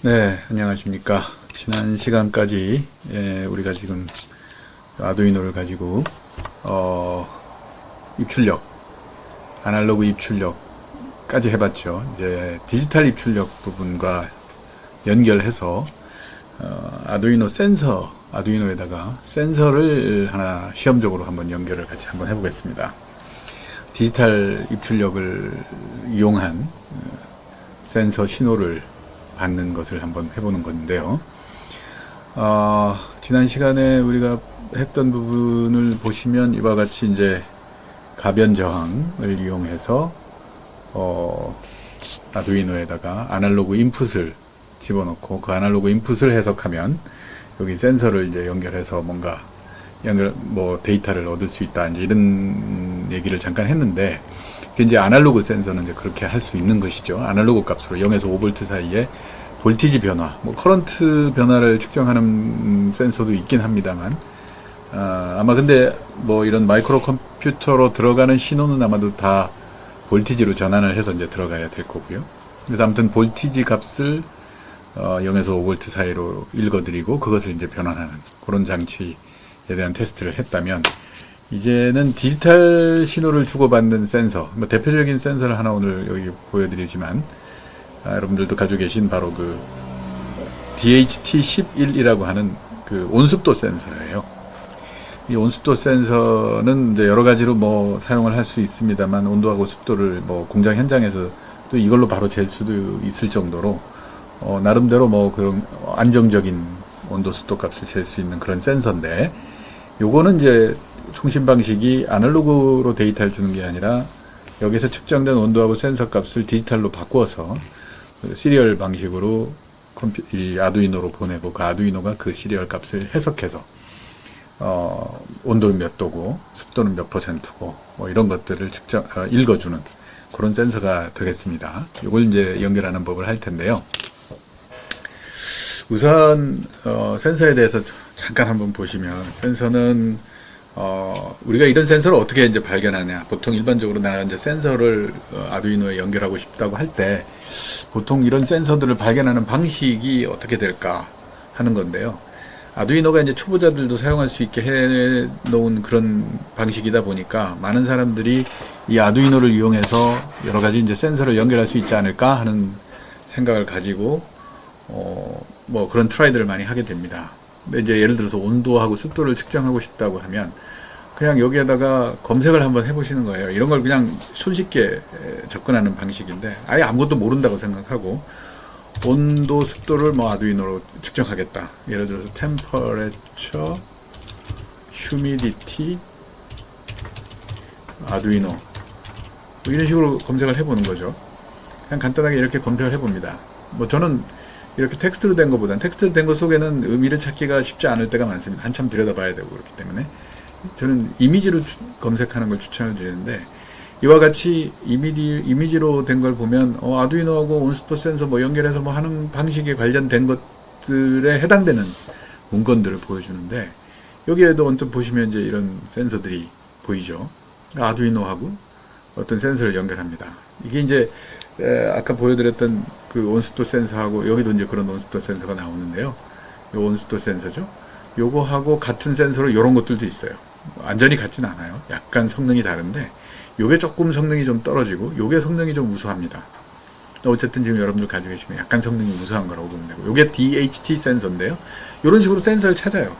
네, 안녕하십니까. 지난 시간까지 우리가 지금 아두이노를 가지고 입출력, 아날로그 입출력까지 해봤죠. 이제 디지털 입출력 부분과 연결해서 아두이노 센서, 아두이노에다가 센서를 하나 시험적으로 한번 연결을 같이 한번 해보겠습니다. 디지털 입출력을 이용한 센서 신호를 받는 것을 한번 해보는 건데요. 지난 시간에 우리가 했던 부분을 보시면 이와 같이 이제 가변 저항을 이용해서 아두이노에다가 아날로그 인풋을 집어넣고 그 아날로그 인풋을 해석하면 여기 센서를 이제 연결해서 뭔가 데이터를 얻을 수 있다. 이제 이런 얘기를 잠깐 했는데, 이제 아날로그 센서는 이제 그렇게 할 수 있는 것이죠. 아날로그 값으로 0에서 5V 사이에 볼티지 변화, 커런트 변화를 측정하는 센서도 있긴 합니다만, 아마 근데 이런 마이크로 컴퓨터로 들어가는 신호는 아마도 다 볼티지로 전환을 해서 이제 들어가야 될 거고요. 그래서 아무튼 볼티지 값을 0에서 5V 사이로 읽어드리고 그것을 이제 변환하는 그런 장치에 대한 테스트를 했다면, 이제는 디지털 신호를 주고받는 센서, 대표적인 센서를 하나 오늘 여기 보여드리지만, 여러분들도 가지고 계신 바로 그 DHT11이라고 하는 그 온습도 센서예요. 이 온습도 센서는 이제 여러 가지로 사용을 할 수 있습니다만, 온도하고 습도를 공장 현장에서 또 이걸로 바로 잴 수도 있을 정도로 나름대로 그런 안정적인 온도 습도 값을 잴 수 있는 그런 센서인데, 요거는 이제 통신 방식이 아날로그로 데이터를 주는 게 아니라 여기서 측정된 온도하고 센서 값을 디지털로 바꾸어서 시리얼 방식으로 이 아두이노로 보내고, 그 아두이노가 그 시리얼 값을 해석해서 온도는 몇 도고 습도는 몇 %고 이런 것들을 읽어주는 그런 센서가 되겠습니다. 이걸 이제 연결하는 법을 할 텐데요. 우선 센서에 대해서 잠깐 한번 보시면, 센서는 우리가 이런 센서를 어떻게 이제 발견하냐. 보통 일반적으로 나는 이제 센서를 아두이노에 연결하고 싶다고 할 때 보통 이런 센서들을 발견하는 방식이 어떻게 될까 하는 건데요. 아두이노가 이제 초보자들도 사용할 수 있게 해 놓은 그런 방식이다 보니까 많은 사람들이 이 아두이노를 이용해서 여러 가지 이제 센서를 연결할 수 있지 않을까 하는 생각을 가지고 그런 트라이들을 많이 하게 됩니다. 근데 이제 예를 들어서 온도하고 습도를 측정하고 싶다고 하면 그냥 여기에다가 검색을 한번 해보시는 거예요. 이런 걸 그냥 손쉽게 접근하는 방식인데, 아예 아무것도 모른다고 생각하고 온도 습도를 아두이노로 측정하겠다. 예를 들어서 temperature, humidity, 아두이노 이런 식으로 검색을 해보는 거죠. 그냥 간단하게 이렇게 검색을 해봅니다. 저는 이렇게 텍스트로 된 것보다는, 텍스트로 된 것 속에는 의미를 찾기가 쉽지 않을 때가 많습니다. 한참 들여다봐야 되고 그렇기 때문에 저는 이미지로 검색하는 걸 추천을 드리는데, 이와 같이 이미지로 된 걸 보면 아두이노하고 온습도 센서 연결해서 하는 방식에 관련된 것들에 해당되는 문건들을 보여주는데, 여기에도 언뜻 보시면 이제 이런 센서들이 보이죠. 아두이노하고 어떤 센서를 연결합니다. 이게 이제 아까 보여드렸던 그 온습도 센서하고 여기도 이제 그런 온습도 센서가 나오는데요. 요 온습도 센서죠. 요거하고 같은 센서로 이런 것들도 있어요. 완전히 같진 않아요. 약간 성능이 다른데 요게 조금 성능이 좀 떨어지고 요게 성능이 좀 우수합니다. 어쨌든 지금 여러분들 가지고 계시면 약간 성능이 우수한 거라고 보면 되고, 요게 DHT 센서인데요. 이런 식으로 센서를 찾아요.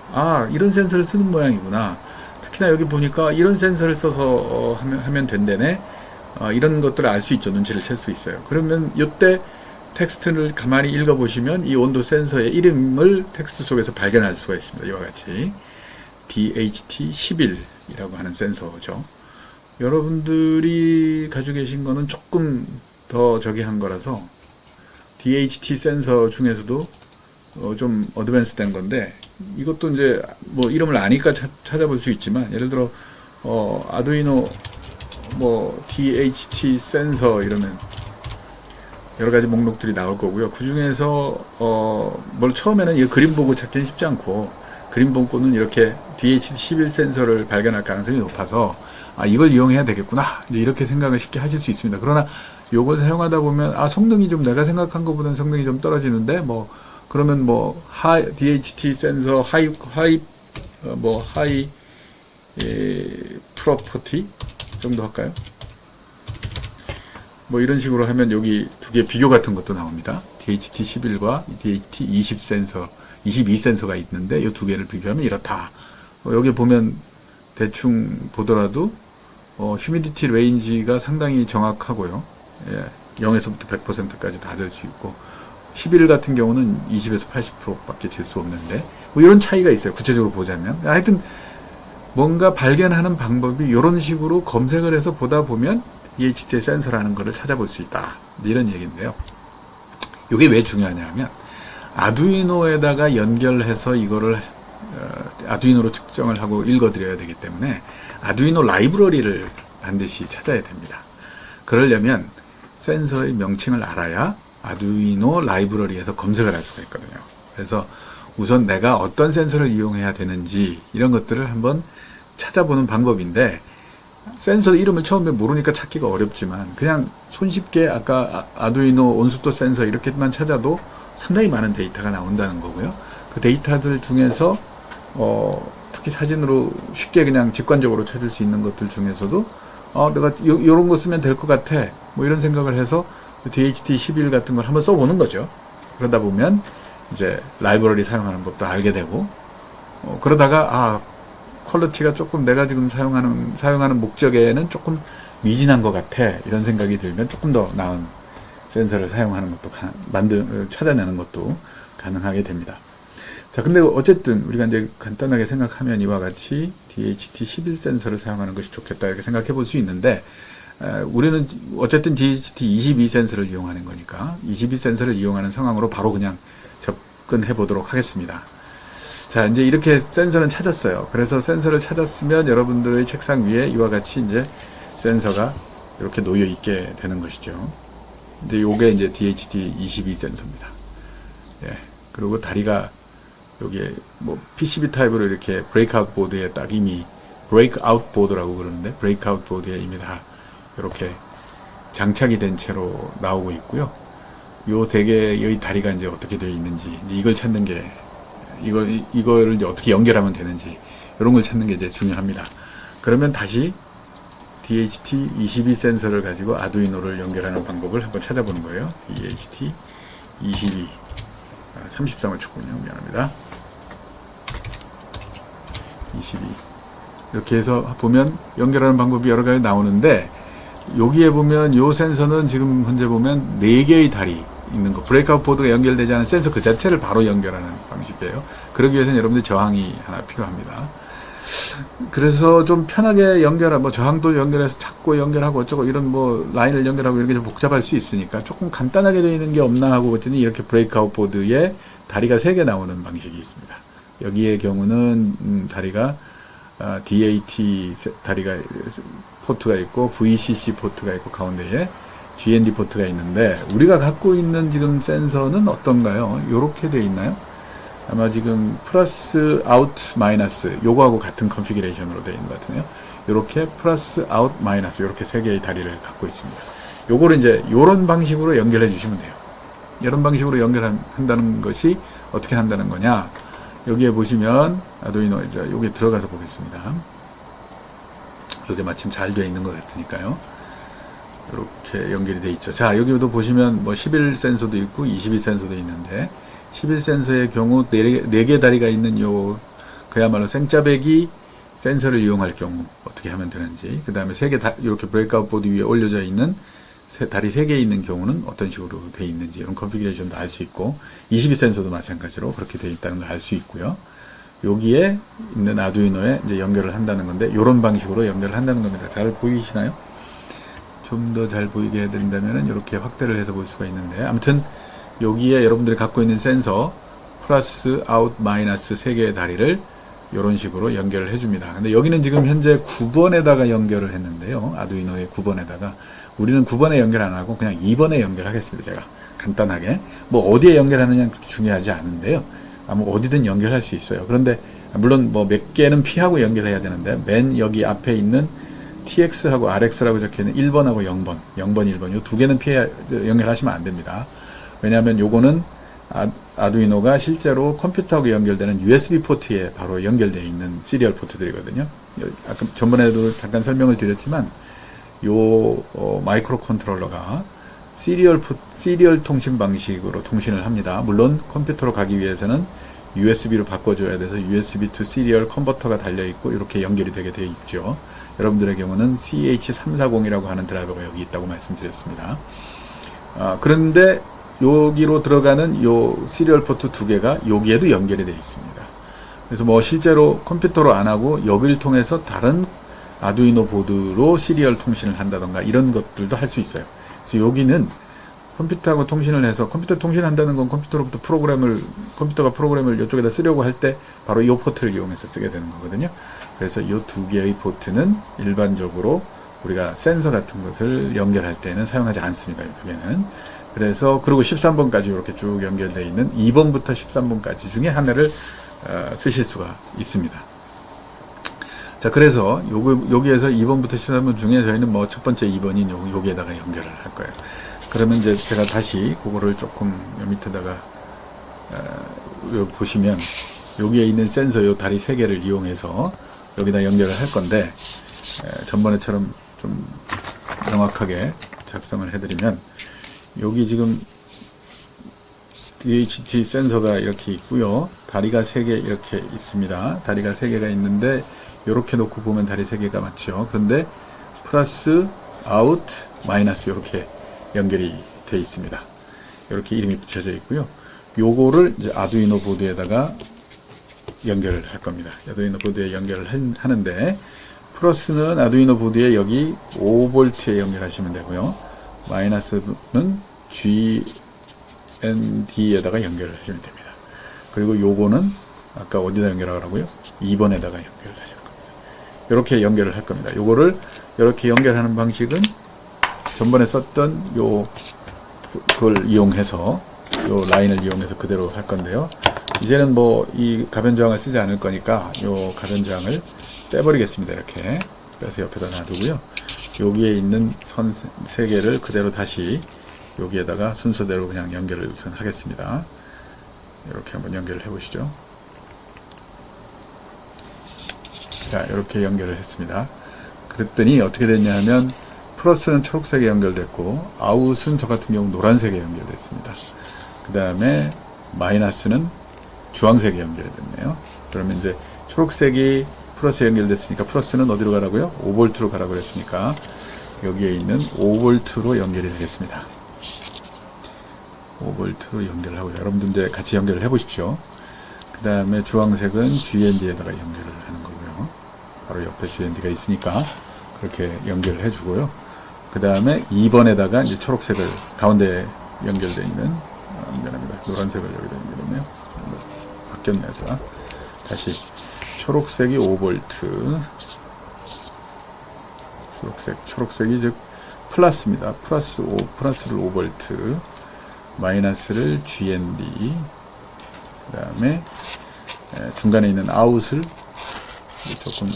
이런 센서를 쓰는 모양이구나. 특히나 여기 보니까 이런 센서를 써서 하면 된다네. 이런 것들을 알 수 있죠. 눈치를 챌 수 있어요. 그러면 이때 텍스트를 가만히 읽어보시면 이 온도 센서의 이름을 텍스트 속에서 발견할 수가 있습니다. 이와 같이 DHT11이라고 하는 센서죠. 여러분들이 가지고 계신 거는 조금 더 한 거라서 DHT 센서 중에서도 좀 어드밴스 된 건데, 이것도 이제 이름을 아니까 찾아볼 수 있지만, 예를 들어 아두이노 DHT 센서 이러면 여러 가지 목록들이 나올 거고요. 그 중에서 처음에는 이 그림 보고 찾기는 쉽지 않고, 그림 보고는 이렇게 DHT11 센서를 발견할 가능성이 높아서 이걸 이용해야 되겠구나, 이렇게 생각을 쉽게 하실 수 있습니다. 그러나 요걸 사용하다 보면 성능이 좀 내가 생각한 것보다는 성능이 좀 떨어지는데 뭐 그러면 뭐 DHT 센서 하이 프로퍼티 정도 할까요? 뭐 이런 식으로 하면 여기 두 개 비교 같은 것도 나옵니다. DHT11과 DHT20 센서, 22 센서가 있는데 이 두 개를 비교하면 이렇다. 여기 보면 대충 보더라도 휴미디티 레인지가 상당히 정확하고요. 예, 0에서부터 100%까지 다 될 수 있고 11 같은 경우는 20에서 80%밖에 질 수 없는데 뭐 이런 차이가 있어요. 구체적으로 보자면 하여튼 뭔가 발견하는 방법이 이런 식으로 검색을 해서 보다 보면 DHT 센서라는 것을 찾아볼 수 있다. 이런 얘기인데요. 이게 왜 중요하냐 하면 아두이노에다가 연결해서 이거를 아두이노로 측정을 하고 읽어드려야 되기 때문에 아두이노 라이브러리를 반드시 찾아야 됩니다. 그러려면 센서의 명칭을 알아야 아두이노 라이브러리에서 검색을 할 수가 있거든요. 그래서 우선 내가 어떤 센서를 이용해야 되는지 이런 것들을 한번 찾아보는 방법인데 센서 이름을 처음에 모르니까 찾기가 어렵지만 그냥 손쉽게 아까 아두이노 온습도 센서 이렇게만 찾아도 상당히 많은 데이터가 나온다는 거고요. 그 데이터들 중에서 특히 사진으로 쉽게 그냥 직관적으로 찾을 수 있는 것들 중에서도 내가 요런 거 쓰면 될 것 같아 뭐 이런 생각을 해서 DHT11 같은 걸 한번 써보는 거죠. 그러다 보면 이제 라이브러리 사용하는 법도 알게 되고 그러다가 퀄리티가 조금 내가 지금 사용하는 목적에는 조금 미진한 것 같아 이런 생각이 들면 조금 더 나은 센서를 사용하는 것도 찾아내는 것도 가능하게 됩니다. 자, 근데 어쨌든 우리가 이제 간단하게 생각하면 이와 같이 DHT11 센서를 사용하는 것이 좋겠다 이렇게 생각해 볼 수 있는데 우리는 어쨌든 DHT22 센서를 이용하는 거니까 22 센서를 이용하는 상황으로 바로 그냥 접근해 보도록 하겠습니다. 자, 이제 이렇게 센서는 찾았어요. 그래서 센서를 찾았으면 여러분들의 책상 위에 이와 같이 이제 센서가 이렇게 놓여 있게 되는 것이죠. 이제 요게 이제 DHT22 센서입니다. 예. 그리고 다리가 여기에 뭐 PCB 타입으로 이렇게 브레이크아웃 보드에 딱 이미 브레이크아웃 보드라고 그러는데 브레이크아웃 보드에 이미 다 이렇게 장착이 된 채로 나오고 있고요. 요 세 개의 다리가 이제 어떻게 되어 있는지 이제 이걸 찾는 게 이거를 이제 어떻게 연결하면 되는지 이런 걸 찾는 게 이제 중요합니다. 그러면 다시 DHT22 센서를 가지고 아두이노를 연결하는 방법을 한번 찾아보는 거예요. DHT22 33을 쳤군요. 미안합니다. 22 이렇게 해서 보면 연결하는 방법이 여러 가지 나오는데 여기에 보면 요 센서는 지금 현재 보면 4개의 다리 있는 거 브레이크아웃 보드가 연결되지 않은 센서 그 자체를 바로 연결하는 방식이에요. 그러기 위해서는 여러분들 저항이 하나 필요합니다. 그래서 좀 편하게 뭐 저항도 연결해서 찾고 연결하고 어쩌고 이런 뭐 라인을 연결하고 이렇게 좀 복잡할 수 있으니까 조금 간단하게 되어 있는 게 없나 하고 봤더니 이렇게 브레이크아웃 보드에 다리가 3개 나오는 방식이 있습니다. 여기의 경우는 다리가 DAT 다리가 포트가 있고 VCC 포트가 있고 가운데에 GND 포트가 있는데 우리가 갖고 있는 지금 센서는 어떤가요? 요렇게 되어 있나요? 아마 지금 플러스 아웃 마이너스 요거하고 같은 컨피그레이션으로 되어 있는 것 같은데요. 요렇게 플러스 아웃 마이너스 요렇게 3개의 다리를 갖고 있습니다. 요거를 이제 요런 방식으로 연결해 주시면 돼요. 이런 방식으로 연결한다는 것이 어떻게 한다는 거냐? 여기에 보시면 아두이노 이제 여기 들어가서 보겠습니다. 여기 마침 잘 되어 있는 것 같으니까요. 이렇게 연결이 되어 있죠. 자, 여기도 보시면 뭐 11 센서도 있고 22 센서도 있는데 11 센서의 경우 4개 다리가 있는 그야말로 생짜배기 센서를 이용할 경우 어떻게 하면 되는지, 그 다음에 이렇게 브레이크아웃 보드 위에 올려져 있는 다리 3개 있는 경우는 어떤 식으로 되어 있는지 이런 컨피그레이션도 알 수 있고 22 센서도 마찬가지로 그렇게 되어 있다는 걸 알 수 있고요. 여기에 있는 아두이노에 이제 연결을 한다는 건데 이런 방식으로 연결을 한다는 겁니다. 잘 보이시나요? 좀 더 잘 보이게 해야 된다면 이렇게 확대를 해서 볼 수가 있는데 아무튼 여기에 여러분들이 갖고 있는 센서 플러스 아웃 마이너스 3개의 다리를 이런 식으로 연결을 해줍니다. 근데 여기는 지금 현재 9번에다가 연결을 했는데요. 아두이노의 9번에다가 우리는 9번에 연결 안 하고 그냥 2번에 연결하겠습니다. 제가 간단하게 뭐 어디에 연결하느냐 그렇게 중요하지 않은데요. 뭐 어디든 연결할 수 있어요. 그런데 물론 뭐 몇 개는 피하고 연결해야 되는데 맨 여기 앞에 있는 TX하고 RX라고 적혀있는 1번하고 0번, 0번, 1번 이 두 개는 연결하시면 안 됩니다. 왜냐하면 요거는 아두이노가 실제로 컴퓨터하고 연결되는 USB 포트에 바로 연결되어 있는 시리얼 포트들이거든요. 아까 전번에도 잠깐 설명을 드렸지만 요 마이크로 컨트롤러가 시리얼 통신 방식으로 통신을 합니다. 물론 컴퓨터로 가기 위해서는 USB로 바꿔줘야 돼서 USB to 시리얼 컨버터가 달려있고 이렇게 연결이 되게 되어 있죠. 여러분들의 경우는 CH340이라고 하는 드라이버가 여기 있다고 말씀드렸습니다. 그런데 여기로 들어가는 요 시리얼 포트 두 개가 여기에도 연결이 되어 있습니다. 그래서 뭐 실제로 컴퓨터로 안 하고 여기를 통해서 다른 아두이노 보드로 시리얼 통신을 한다던가 이런 것들도 할 수 있어요. 그래서 여기는 컴퓨터하고 통신을 해서 컴퓨터 통신한다는 건 컴퓨터로부터 컴퓨터가 프로그램을 이쪽에다 쓰려고 할 때 바로 이 포트를 이용해서 쓰게 되는 거거든요. 그래서 이 두 개의 포트는 일반적으로 우리가 센서 같은 것을 연결할 때는 사용하지 않습니다. 이 두 개는. 그래서 그리고 13번까지 이렇게 쭉 연결되어 있는 2번부터 13번까지 중에 하나를 쓰실 수가 있습니다. 자, 그래서 여기에서 2번부터 13번 중에 저희는 뭐 첫 번째 2번인 여기에다가 연결을 할 거예요. 그러면 이제 제가 다시 그거를 조금 요 밑에다가 보시면 여기에 있는 센서 요 다리 3개를 이용해서 여기다 연결을 할 건데 전번에처럼 좀 명확하게 작성을 해드리면 여기 지금 DHT 센서가 이렇게 있고요. 다리가 3개 이렇게 있습니다. 다리가 3개가 있는데 이렇게 놓고 보면 다리 3개가 맞죠. 그런데 플러스, 아웃, 마이너스 이렇게 연결이 되어 있습니다. 이렇게 이름이 붙여져 있고요. 요거를 이제 아두이노 보드에다가 연결을 할 겁니다. 아두이노 보드에 연결을 하는데 플러스는 아두이노 보드에 여기 5V에 연결하시면 되고요. 마이너스는 GND에다가 연결을 하시면 됩니다. 그리고 요거는 아까 어디다 연결하라고요? 2번에다가 연결을 하시는 겁니다. 이렇게 연결을 할 겁니다. 요거를 이렇게 연결하는 방식은 전번에 썼던 그걸 이용해서 요 라인을 이용해서 그대로 할 건데요. 이제는 뭐 이 가변저항을 쓰지 않을 거니까 요 가변저항을 떼버리겠습니다. 이렇게 빼서 옆에다 놔두고요. 여기에 있는 선 3개를 그대로 다시 여기에다가 순서대로 그냥 연결을 우선 하겠습니다. 이렇게 한번 연결을 해 보시죠. 자, 이렇게 연결을 했습니다. 그랬더니 어떻게 됐냐 하면 플러스는 초록색에 연결됐고 아웃은 저 같은 경우 노란색에 연결됐습니다. 그 다음에 마이너스는 주황색에 연결됐네요. 그러면 이제 초록색이 플러스에 연결됐으니까 플러스는 어디로 가라고요? 5V로 가라고 그랬으니까 여기에 있는 5V로 연결이 되겠습니다. 5V로 연결을 하고요. 여러분들 이제 같이 연결을 해 보십시오. 그 다음에 주황색은 GND에다가 연결을 하는 거고요. 바로 옆에 GND가 있으니까 그렇게 연결을 해 주고요. 그 다음에 2번에다가 이제 초록색을 가운데 연결되어 있는 미안합니다. 노란색을 여기다 연결했네요. 바뀌었네요. 제가 다시 초록색이 5V 초록색이 즉 플러스입니다. 플러스를 5V 마이너스를 GND 그 다음에 중간에 있는 아웃을 조금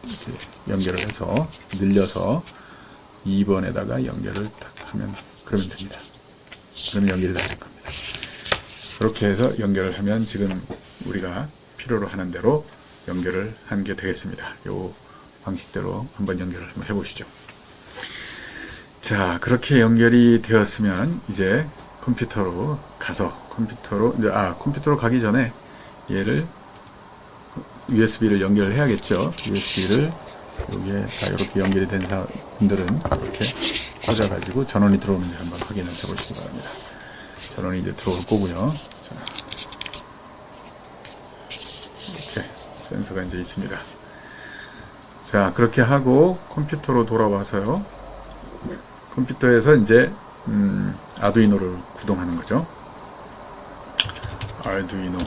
이렇게 연결을 해서 늘려서 2번에다가 연결을 딱 하면 그러면 됩니다. 그러면 연결이 다 될 겁니다. 그렇게 해서 연결을 하면 지금 우리가 필요로 하는 대로 연결을 한 게 되겠습니다. 요 방식대로 한번 연결을 한번 해보시죠. 자, 그렇게 연결이 되었으면 이제 컴퓨터로 가기 전에 얘를 USB를 연결을 해야겠죠. USB를 여기에 다 이렇게 연결이 된 분들은 이렇게 꽂아가지고 전원이 들어오는지 한번 확인을 해보시기 바랍니다. 전원이 이제 들어올 거고요. 자, 이렇게 센서가 이제 있습니다. 자, 그렇게 하고 컴퓨터로 돌아와서요. 컴퓨터에서 이제 아두이노를 구동하는 거죠. 아두이노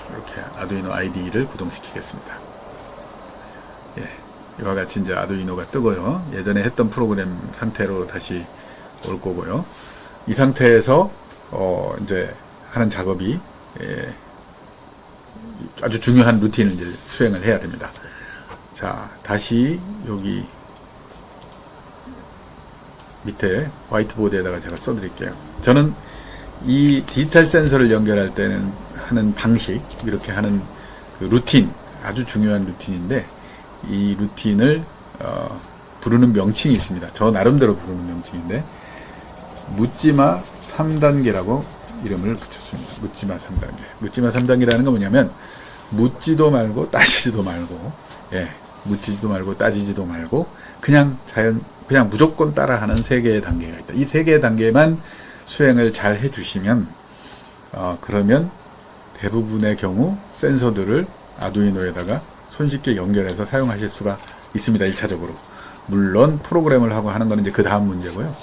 이렇게 아두이노 IDE를 구동시키겠습니다. 예, 이와 같이 이제 아두이노가 뜨고요. 예전에 했던 프로그램 상태로 다시 올 거고요. 이 상태에서 이제 하는 작업이 아주 중요한 루틴을 이제 수행을 해야 됩니다. 자, 다시 여기 밑에 화이트보드에다가 제가 써드릴게요. 저는 이 디지털 센서를 연결할 때는 하는 방식, 이렇게 하는 그 루틴, 아주 중요한 루틴인데, 이 루틴을 부르는 명칭이 있습니다. 저 나름대로 부르는 명칭인데, 묻지마 3단계라고 이름을 붙였습니다. 묻지마 3단계. 묻지마 3단계라는 건 뭐냐면, 묻지도 말고 따지지도 말고, 묻지도 말고 따지지도 말고, 그냥 무조건 따라하는 3개의 단계가 있다. 이 3개의 단계만 수행을 잘 해주시면, 그러면 대부분의 경우 센서들을 아두이노에다가 손쉽게 연결해서 사용하실 수가 있습니다. 1차적으로. 물론 프로그램을 하고 하는 거는 이제 그 다음 문제고요.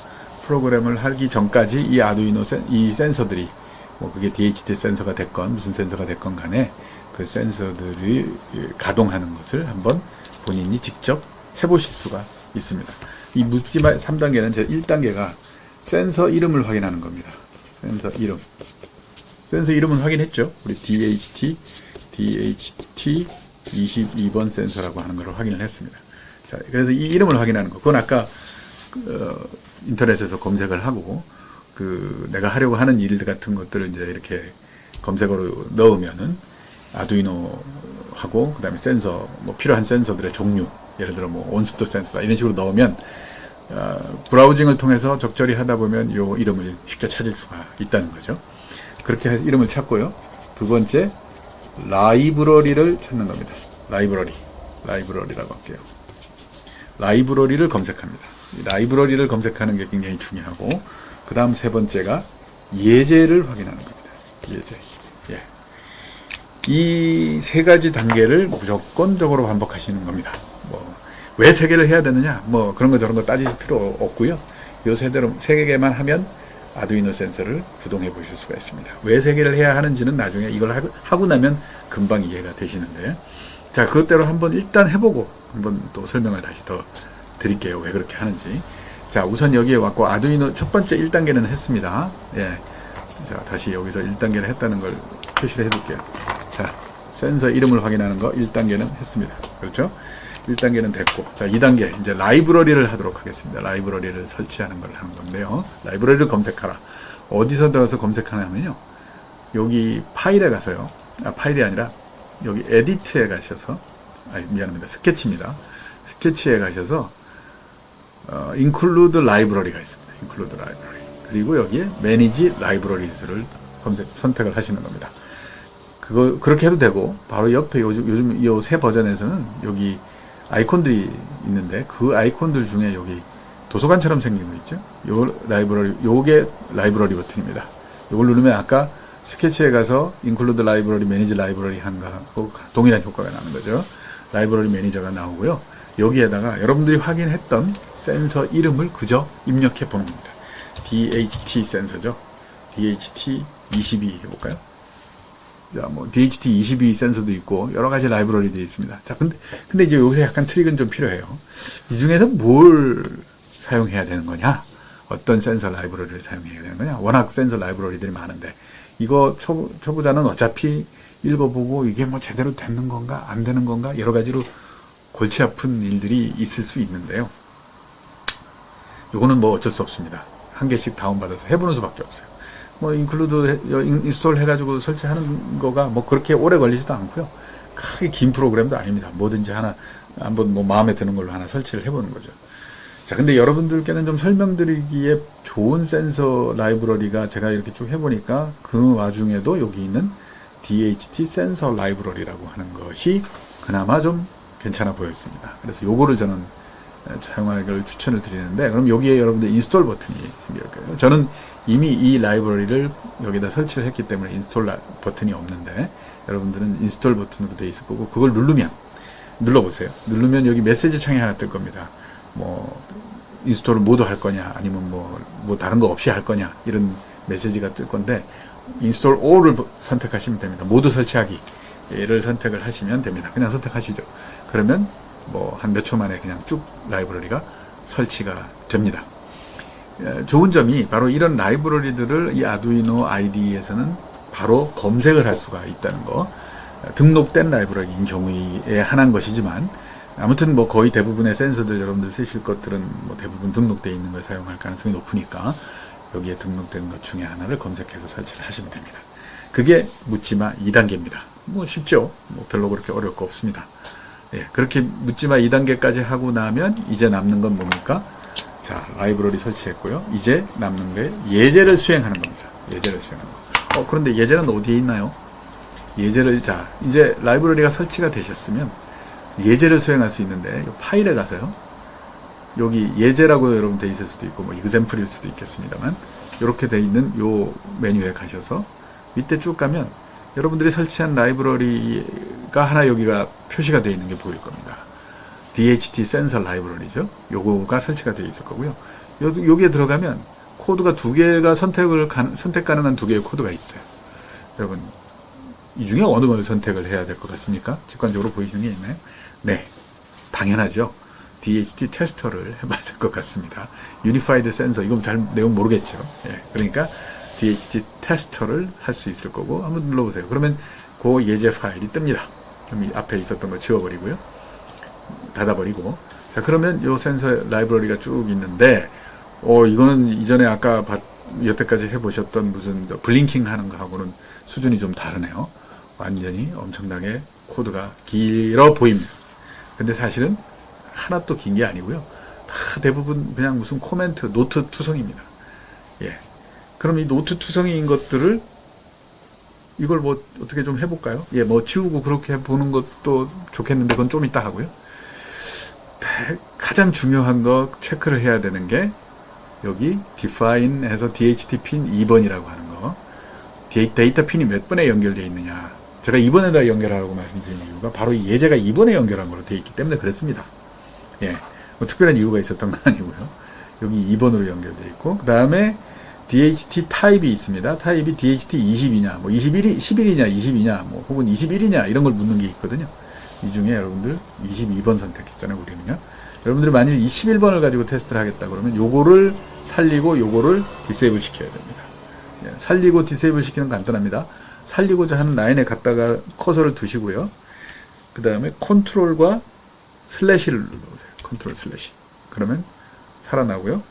프로그램을 하기 전까지 이 아두이노 이 센서들이 뭐 그게 DHT 센서가 됐건 무슨 센서가 됐건 간에 그 센서들이 가동하는 것을 한번 본인이 직접 해보실 수가 있습니다. 이 묻지마 3단계는 제 1단계가 센서 이름을 확인하는 겁니다. 센서 이름. 센서 이름은 확인했죠. 우리 DHT 22번 센서라고 하는 것을 확인을 했습니다. 자, 그래서 이 이름을 확인하는 거. 그건 아까 인터넷에서 검색을 하고 내가 하려고 하는 일 같은 것들을 이제 이렇게 검색어로 넣으면은 아두이노하고 그다음에 센서 뭐 필요한 센서들의 종류, 예를 들어 뭐 온습도 센서다 이런 식으로 넣으면 브라우징을 통해서 적절히 하다 보면 요 이름을 쉽게 찾을 수가 있다는 거죠. 그렇게 이름을 찾고요. 두 번째, 라이브러리를 찾는 겁니다. 라이브러리라고 할게요. 라이브러리를 검색합니다. 라이브러리를 검색하는 게 굉장히 중요하고, 그 다음 세 번째가 예제를 확인하는 겁니다. 예제. 이 세 가지 단계를 무조건적으로 반복하시는 겁니다. 왜 세 개를 해야 되느냐? 그런 거 저런 거 따질 필요 없고요. 요 세 개만 하면 아두이노 센서를 구동해 보실 수가 있습니다. 왜 세 개를 해야 하는지는 나중에 이걸 하고 나면 금방 이해가 되시는데, 자, 그것대로 한번 일단 해보고 한번 또 설명을 다시 더 드릴게요. 왜 그렇게 하는지. 자, 우선 여기에 왔고 아두이노 첫 번째 1단계는 했습니다. 자, 다시 여기서 1단계를 했다는 걸 표시를 해둘게요. 자, 센서 이름을 확인하는 거 1단계는 했습니다. 그렇죠? 1단계는 됐고, 자, 2단계 이제 라이브러리를 하도록 하겠습니다. 라이브러리를 설치하는 걸 하는 건데요. 라이브러리를 검색하라. 어디서 들어가서 검색하냐면요, 여기 파일에 가서요. 파일이 아니라 여기 에디트에 가셔서, 미안합니다. 스케치입니다. 스케치에 가셔서 include library가 있습니다. include library. 그리고 여기에 manage libraries를 선택을 하시는 겁니다. 그렇게 해도 되고, 바로 옆에 요즘 이 새 버전에서는 여기 아이콘들이 있는데, 그 아이콘들 중에 여기 도서관처럼 생긴 거 있죠? 요게 라이브러리 버튼입니다. 요걸 누르면 아까 스케치에 가서 include library, manage library 한 거하고 동일한 효과가 나는 거죠. 라이브러리 매니저가 나오고요. 여기에다가 여러분들이 확인했던 센서 이름을 그저 입력해 보는 겁니다. DHT 센서죠. DHT 22 해볼까요? 자, DHT 22 센서도 있고 여러 가지 라이브러리들이 있습니다. 자, 근데 이제 여기서 약간 트릭은 좀 필요해요. 이 중에서 뭘 사용해야 되는 거냐? 어떤 센서 라이브러리를 사용해야 되는 거냐? 워낙 센서 라이브러리들이 많은데, 이거 초보자는 어차피 읽어보고 이게 제대로 되는 건가 안 되는 건가 여러 가지로 골치 아픈 일들이 있을 수 있는데요. 요거는 어쩔 수 없습니다. 한 개씩 다운받아서 해보는 수밖에 없어요. 인스톨 해가지고 설치하는 거가 그렇게 오래 걸리지도 않고요. 크게 긴 프로그램도 아닙니다. 뭐든지 하나 한번 마음에 드는 걸로 하나 설치를 해보는 거죠. 자, 근데 여러분들께는 좀 설명드리기에 좋은 센서 라이브러리가 제가 이렇게 쭉 해보니까 그 와중에도 여기 있는 DHT 센서 라이브러리라고 하는 것이 그나마 좀 괜찮아 보였습니다. 그래서 요거를 저는 사용하기를 추천을 드리는데, 그럼 여기에 여러분들 인스톨 버튼이 생길 거예요. 저는 이미 이 라이브러리를 여기다 설치를 했기 때문에 인스톨 버튼이 없는데, 여러분들은 인스톨 버튼으로 되어 있을 거고, 그걸 눌러보세요. 누르면 여기 메시지 창이 하나 뜰 겁니다. 인스톨을 모두 할 거냐, 아니면 다른 거 없이 할 거냐, 이런 메시지가 뜰 건데, 인스톨 all을 선택하시면 됩니다. 모두 설치하기를 선택을 하시면 됩니다. 그냥 선택하시죠. 그러면 한 몇 초 만에 그냥 쭉 라이브러리가 설치가 됩니다. 좋은 점이 바로 이런 라이브러리들을 이 아두이노 IDE에서는 바로 검색을 할 수가 있다는 거. 등록된 라이브러리인 경우에 한한 것이지만, 아무튼 뭐 거의 대부분의 센서들 여러분들 쓰실 것들은 뭐 대부분 등록되어 있는 걸 사용할 가능성이 높으니까 여기에 등록된 것 중에 하나를 검색해서 설치를 하시면 됩니다. 그게 묻지마 2단계입니다. 뭐 쉽죠? 뭐 별로 그렇게 어려울 거 없습니다. 예, 그렇게 묻지마 2단계까지 하고 나면 이제 남는 건 뭡니까? 자, 라이브러리 설치했고요. 이제 남는 게 예제를 수행하는 겁니다. 예제를 수행하는 거. 그런데 예제는 어디에 있나요? 예제를, 자, 이제 라이브러리가 설치가 되셨으면 예제를 수행할 수 있는데 파일에 가서요. 여기 예제라고 여러분 돼 있을 수도 있고 뭐 example일 수도 있겠습니다만 이렇게 돼 있는 요 메뉴에 가셔서 밑에 쭉 가면 여러분들이 설치한 라이브러리가 하나 여기가 표시가 되어 있는 게 보일 겁니다. DHT 센서 라이브러리죠. 요거가 설치가 되어 있을 거고요. 여기에 들어가면 코드가 두 개가 선택 가능한 두 개의 코드가 있어요. 여러분 이 중에 어느 걸 선택을 해야 될 것 같습니까? 직관적으로 보이시는 게 있나요? 네, 당연하죠. DHT 테스터를 해봐야 될 것 같습니다. 유니파이드 센서, 이건 잘 내용 모르겠죠. 예, 그러니까 DHT 테스터를 할 수 있을 거고 한번 눌러보세요. 그러면 그 예제 파일이 뜹니다. 그럼 앞에 있었던 거 지워버리고요. 닫아버리고. 자, 그러면 요 센서 라이브러리가 쭉 있는데 이거는 이전에 아까 여태까지 해보셨던 무슨 블링킹 하는 거하고는 수준이 좀 다르네요. 완전히 엄청나게 코드가 길어 보입니다. 근데 사실은 하나도 긴 게 아니고요. 다 대부분 그냥 무슨 코멘트, 노트 투성입니다. 예. 그럼 이 노트 투성이인 것들을 이걸 뭐 어떻게 좀 해볼까요? 예, 뭐 지우고 그렇게 보는 것도 좋겠는데 그건 좀 이따 하고요. 가장 중요한 거 체크를 해야 되는 게 여기 define 해서 DHT 핀 2번이라고 하는 거. 데이터 핀이 몇 번에 연결되어 있느냐. 제가 2번에다 연결하라고 말씀드린 이유가 바로 이 예제가 2번에 연결한 걸로 되어 있기 때문에 그렇습니다. 예, 뭐 특별한 이유가 있었던 건 아니고요. 여기 2번으로 연결되어 있고 그 다음에 DHT 타입이 있습니다. 타입이 DHT 20이냐, 뭐 11이냐, 20이냐, 뭐 혹은 21이냐 이런 걸 묻는 게 있거든요. 이 중에 여러분들 22번 선택했잖아요, 우리는요. 여러분들이 만일 21번을 가지고 테스트를 하겠다 그러면 요거를 살리고 요거를 디세이블 시켜야 됩니다. 예, 살리고 디세이블 시키는 간단합니다. 살리고자 하는 라인에 갖다가 커서를 두시고요. 그 다음에 컨트롤과 슬래시를 눌러보세요. 컨트롤 슬래시. 그러면 살아나고요.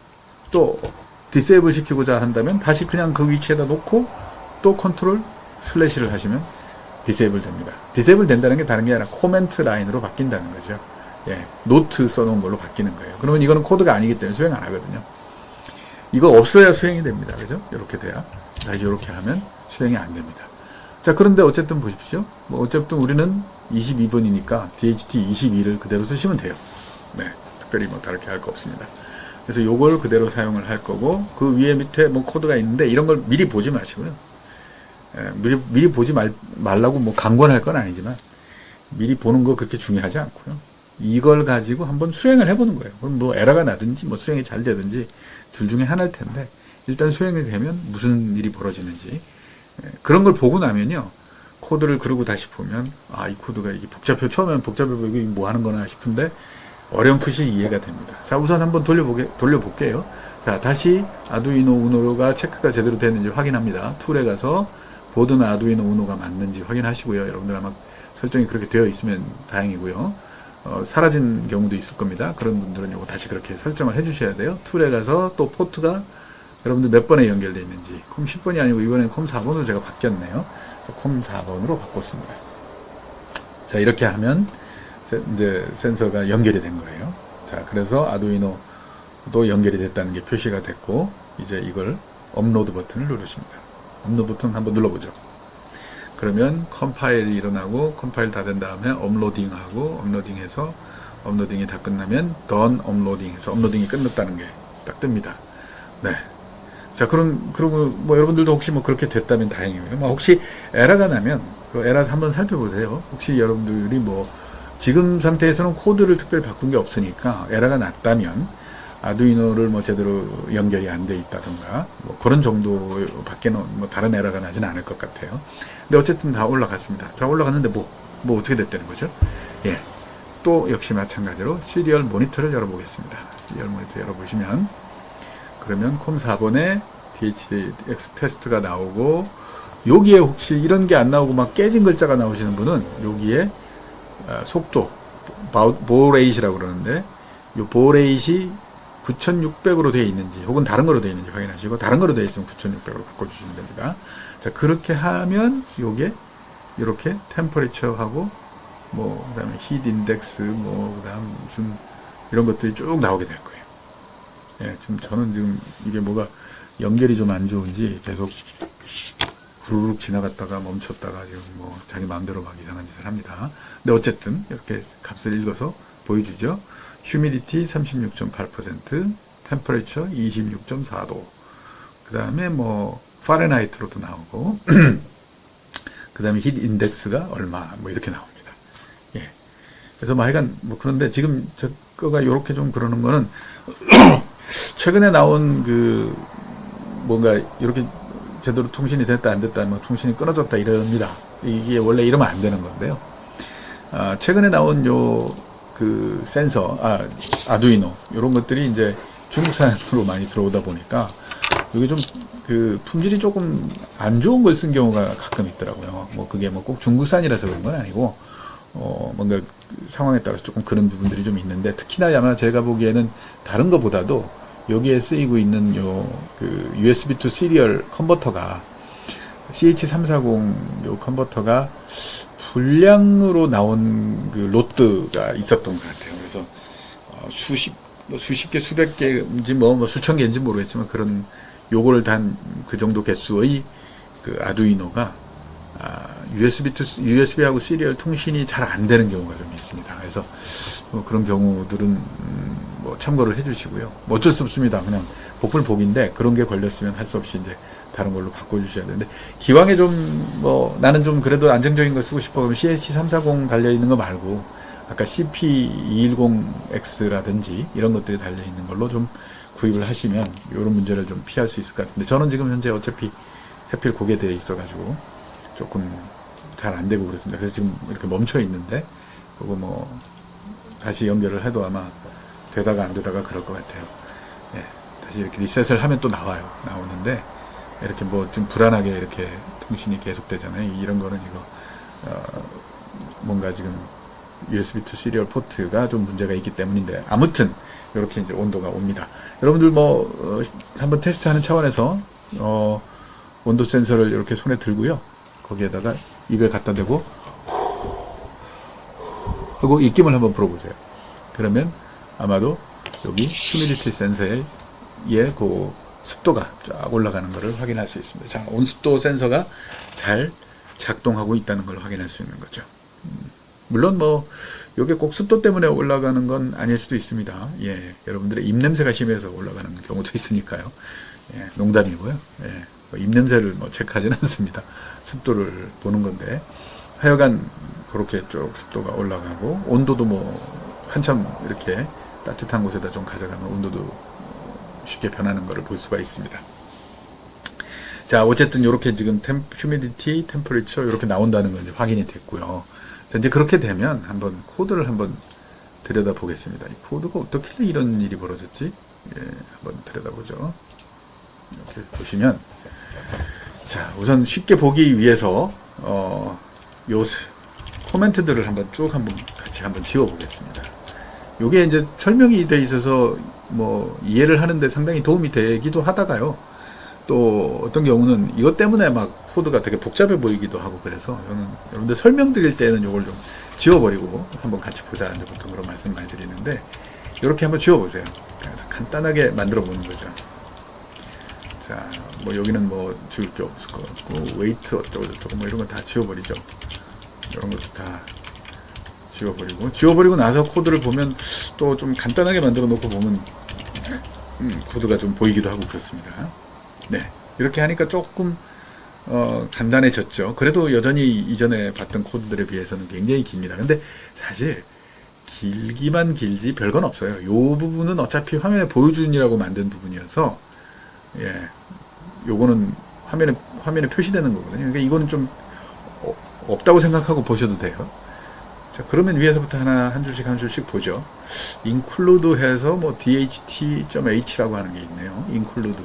또 디세이블 시키고자 한다면 다시 그냥 그 위치에다 놓고 또 컨트롤 슬래시를 하시면 디세이블 됩니다. 디세이블 된다는 게 다른 게 아니라 코멘트 라인으로 바뀐다는 거죠. 예, 노트 써놓은 걸로 바뀌는 거예요. 그러면 이거는 코드가 아니기 때문에 수행 안 하거든요. 이거 없어야 수행이 됩니다. 그죠? 이렇게 돼야. 다시 이렇게 하면 수행이 안 됩니다. 자, 그런데 어쨌든 보십시오. 뭐 어쨌든 우리는 22번이니까 DHT 22를 그대로 쓰시면 돼요. 네, 특별히 뭐 다르게 할 거 없습니다. 그래서 요걸 그대로 사용을 할 거고 그 위에 밑에 뭐 코드가 있는데 이런 걸 미리 보지 마시고요. 예, 미리 보지 말라고 뭐 강권할 건 아니지만 미리 보는 거 그렇게 중요하지 않고요. 이걸 가지고 한번 수행을 해보는 거예요. 그럼 뭐 에러가 나든지 뭐 수행이 잘 되든지 둘 중에 하나일 텐데 일단 수행이 되면 무슨 일이 벌어지는지 그런 걸 보고 나면요. 코드를 그러고 다시 보면 이 코드가 이게 처음에는 복잡해 보이고 이게 뭐 하는 거나 싶은데 어렴풋이 이해가 됩니다. 자, 우선 한번 돌려볼게요. 자, 다시 아두이노 우노가 체크가 제대로 됐는지 확인합니다. 툴에 가서 보드는 아두이노 우노가 맞는지 확인하시고요. 여러분들 아마 설정이 그렇게 되어 있으면 다행이고요. 사라진 경우도 있을 겁니다. 그런 분들은 이거 다시 그렇게 설정을 해주셔야 돼요. 툴에 가서 또 포트가 여러분들 몇 번에 연결되어 있는지 콤 10번이 아니고 이번엔 콤 4번으로 제가 바뀌었네요. 콤 4번으로 바꿨습니다. 자, 이렇게 하면 이제 센서가 연결이 된 거예요. 자, 그래서 아두이노도 연결이 됐다는 게 표시가 됐고 이제 이걸 업로드 버튼을 누르십니다. 업로드 버튼 한번 눌러보죠. 그러면 컴파일이 일어나고 컴파일 다 된 다음에 업로딩하고 업로딩해서 업로딩이 다 끝나면 done 업로딩해서 업로딩이 끝났다는 게 딱 뜹니다. 네. 자, 그러고 뭐 여러분들도 혹시 뭐 그렇게 됐다면 다행이고요. 뭐 혹시 에러가 나면 그 에러 한번 살펴보세요. 혹시 여러분들이 뭐 지금 상태에서는 코드를 특별히 바꾼 게 없으니까 에러가 났다면 아두이노를 뭐 제대로 연결이 안 돼 있다든가 뭐 그런 정도밖에 뭐 다른 에러가 나진 않을 것 같아요. 근데 어쨌든 다 올라갔습니다. 다 올라갔는데 뭐 어떻게 됐다는 거죠? 예. 또 역시 마찬가지로 시리얼 모니터를 열어보겠습니다. 시리얼 모니터 열어보시면 그러면 콤 4번에 DHX 테스트가 나오고 여기에 혹시 이런 게 안 나오고 막 깨진 글자가 나오시는 분은 여기에 속도 보레이시라고 그러는데 이 보레이시 9600으로 되어 있는지 혹은 다른 거로 되어 있는지 확인하시고, 다른 거로 되어 있으면 9600으로 바꿔주시면 됩니다. 자, 그렇게 하면 요게 이렇게 템퍼레처하고 뭐 그다음에 히트 인덱스 뭐 그다음 무슨 이런 것들이 쭉 나오게 될 거예요. 예, 지금 저는 지금 이게 뭐가 연결이 좀 안 좋은지 계속 후루룩 지나갔다가 멈췄다가 지금 뭐 자기 마음대로 막 이상한 짓을 합니다. 근데 어쨌든 이렇게 값을 읽어서 보여주죠. 휴미디티 36.8%, 템퍼레처 26.4도. 그 다음에 뭐 파렌하이트로도 나오고, 그 다음에 히트 인덱스가 얼마 뭐 이렇게 나옵니다. 예. 그래서 뭐 하여간 뭐 그런데 지금 저 거가 요렇게 좀 그러는 거는 최근에 나온 그 뭔가 이렇게 제대로 통신이 됐다 안 됐다 뭐 통신이 끊어졌다 이럽니다. 이게 원래 이러면 안 되는 건데요. 최근에 나온 요 그 센서, 아두이노 이런 것들이 이제 중국산으로 많이 들어오다 보니까 이게 좀 그 품질이 조금 안 좋은 걸 쓴 경우가 가끔 있더라고요. 뭐 그게 뭐 꼭 중국산이라서 그런 건 아니고 뭔가 상황에 따라서 조금 그런 부분들이 좀 있는데, 특히나 아마 제가 보기에는 다른 것보다도 여기에 쓰이고 있는 요 그 USB to 시리얼 컨버터가 CH340 요 컨버터가 불량으로 나온 그 로트가 있었던 것 같아요. 그래서 수십 개, 수백 개인지 뭐 수천 개인지 모르겠지만 그런 요거를 단 그 정도 개수의 그 아두이노가 USB하고 시리얼 통신이 잘 안 되는 경우가 좀 있습니다. 그래서 그런 경우들은 뭐 참고를 해주시고요. 뭐 어쩔 수 없습니다. 그냥 복불복인데 그런 게 걸렸으면 할 수 없이 이제 다른 걸로 바꿔주셔야 되는데, 기왕에 좀 뭐 나는 좀 그래도 안정적인 거 쓰고 싶어 그러면 CH340 달려 있는 거 말고 아까 CP210X라든지 이런 것들이 달려 있는 걸로 좀 구입을 하시면 이런 문제를 좀 피할 수 있을 것 같은데, 저는 지금 현재 어차피 해필 그게 되어 있어가지고 조금 잘 안 되고 그렇습니다. 그래서 지금 이렇게 멈춰 있는데, 그거 뭐 다시 연결을 해도 아마 되다가 안 되다가 그럴 것 같아요. 예, 다시 이렇게 리셋을 하면 또 나오는데, 이렇게 뭐 좀 불안하게 이렇게 통신이 계속 되잖아요. 이런 거는 이거 뭔가 지금 USB to 시리얼 포트가 좀 문제가 있기 때문인데, 아무튼 이렇게 이제 온도가 옵니다. 여러분들 뭐 한번 테스트하는 차원에서 온도 센서를 이렇게 손에 들고요. 거기에다가 입에 갖다 대고 하고 입김을 한번 불어보세요. 그러면 아마도 여기 휴미디티 센서에 그 습도가 쫙 올라가는 것을 확인할 수 있습니다. 자, 온습도 센서가 잘 작동하고 있다는 걸 확인할 수 있는 거죠. 물론 뭐 이게 꼭 습도 때문에 올라가는 건 아닐 수도 있습니다. 예, 여러분들의 입냄새가 심해서 올라가는 경우도 있으니까요. 예, 농담이고요. 예, 입냄새를 뭐 체크하지는 않습니다. 습도를 보는 건데, 하여간 그렇게 쭉 습도가 올라가고, 온도도 뭐 한참 이렇게 따뜻한 곳에다 좀 가져가면 온도도 쉽게 변하는 것을 볼 수가 있습니다. 자, 어쨌든 이렇게 지금 휴미디티, 템퍼리처 이렇게 나온다는 건 이제 확인이 됐고요. 자, 이제 그렇게 되면 한번 코드를 한번 들여다 보겠습니다. 이 코드가 어떻게 이런 일이 벌어졌지? 예, 한번 들여다보죠. 이렇게 보시면, 자, 우선 쉽게 보기 위해서 요 코멘트들을 한번 같이 한번 지워보겠습니다. 요게 이제 설명이 돼 있어서 뭐 이해를 하는데 상당히 도움이 되기도 하다가요. 또 어떤 경우는 이것 때문에 막 코드가 되게 복잡해 보이기도 하고, 그래서 저는 여러분들 설명드릴 때는 요걸 좀 지워버리고 한번 같이 보자, 이제 보통 그런 말씀 많이 드리는데, 이렇게 한번 지워보세요. 그래서 간단하게 만들어 보는 거죠. 자, 뭐 여기는 뭐 지울 게 없을 것 같고, 웨이트 어쩌고 저쩌고 뭐 이런 거 다 지워버리죠. 이런 것도 다 지워버리고 나서 코드를 보면 또 좀 간단하게 만들어 놓고 보면 코드가 좀 보이기도 하고 그렇습니다. 네, 이렇게 하니까 조금 간단해졌죠. 그래도 여전히 이전에 봤던 코드들에 비해서는 굉장히 깁니다. 근데 사실 길기만 길지 별건 없어요. 이 부분은 어차피 화면에 보여주느라고 만든 부분이어서, 예, 요거는 화면에 표시되는 거거든요. 그러니까 이거는 좀 없다고 생각하고 보셔도 돼요. 자, 그러면 위에서부터 한 줄씩 보죠. include 해서 뭐 dht.h라고 하는 게 있네요. include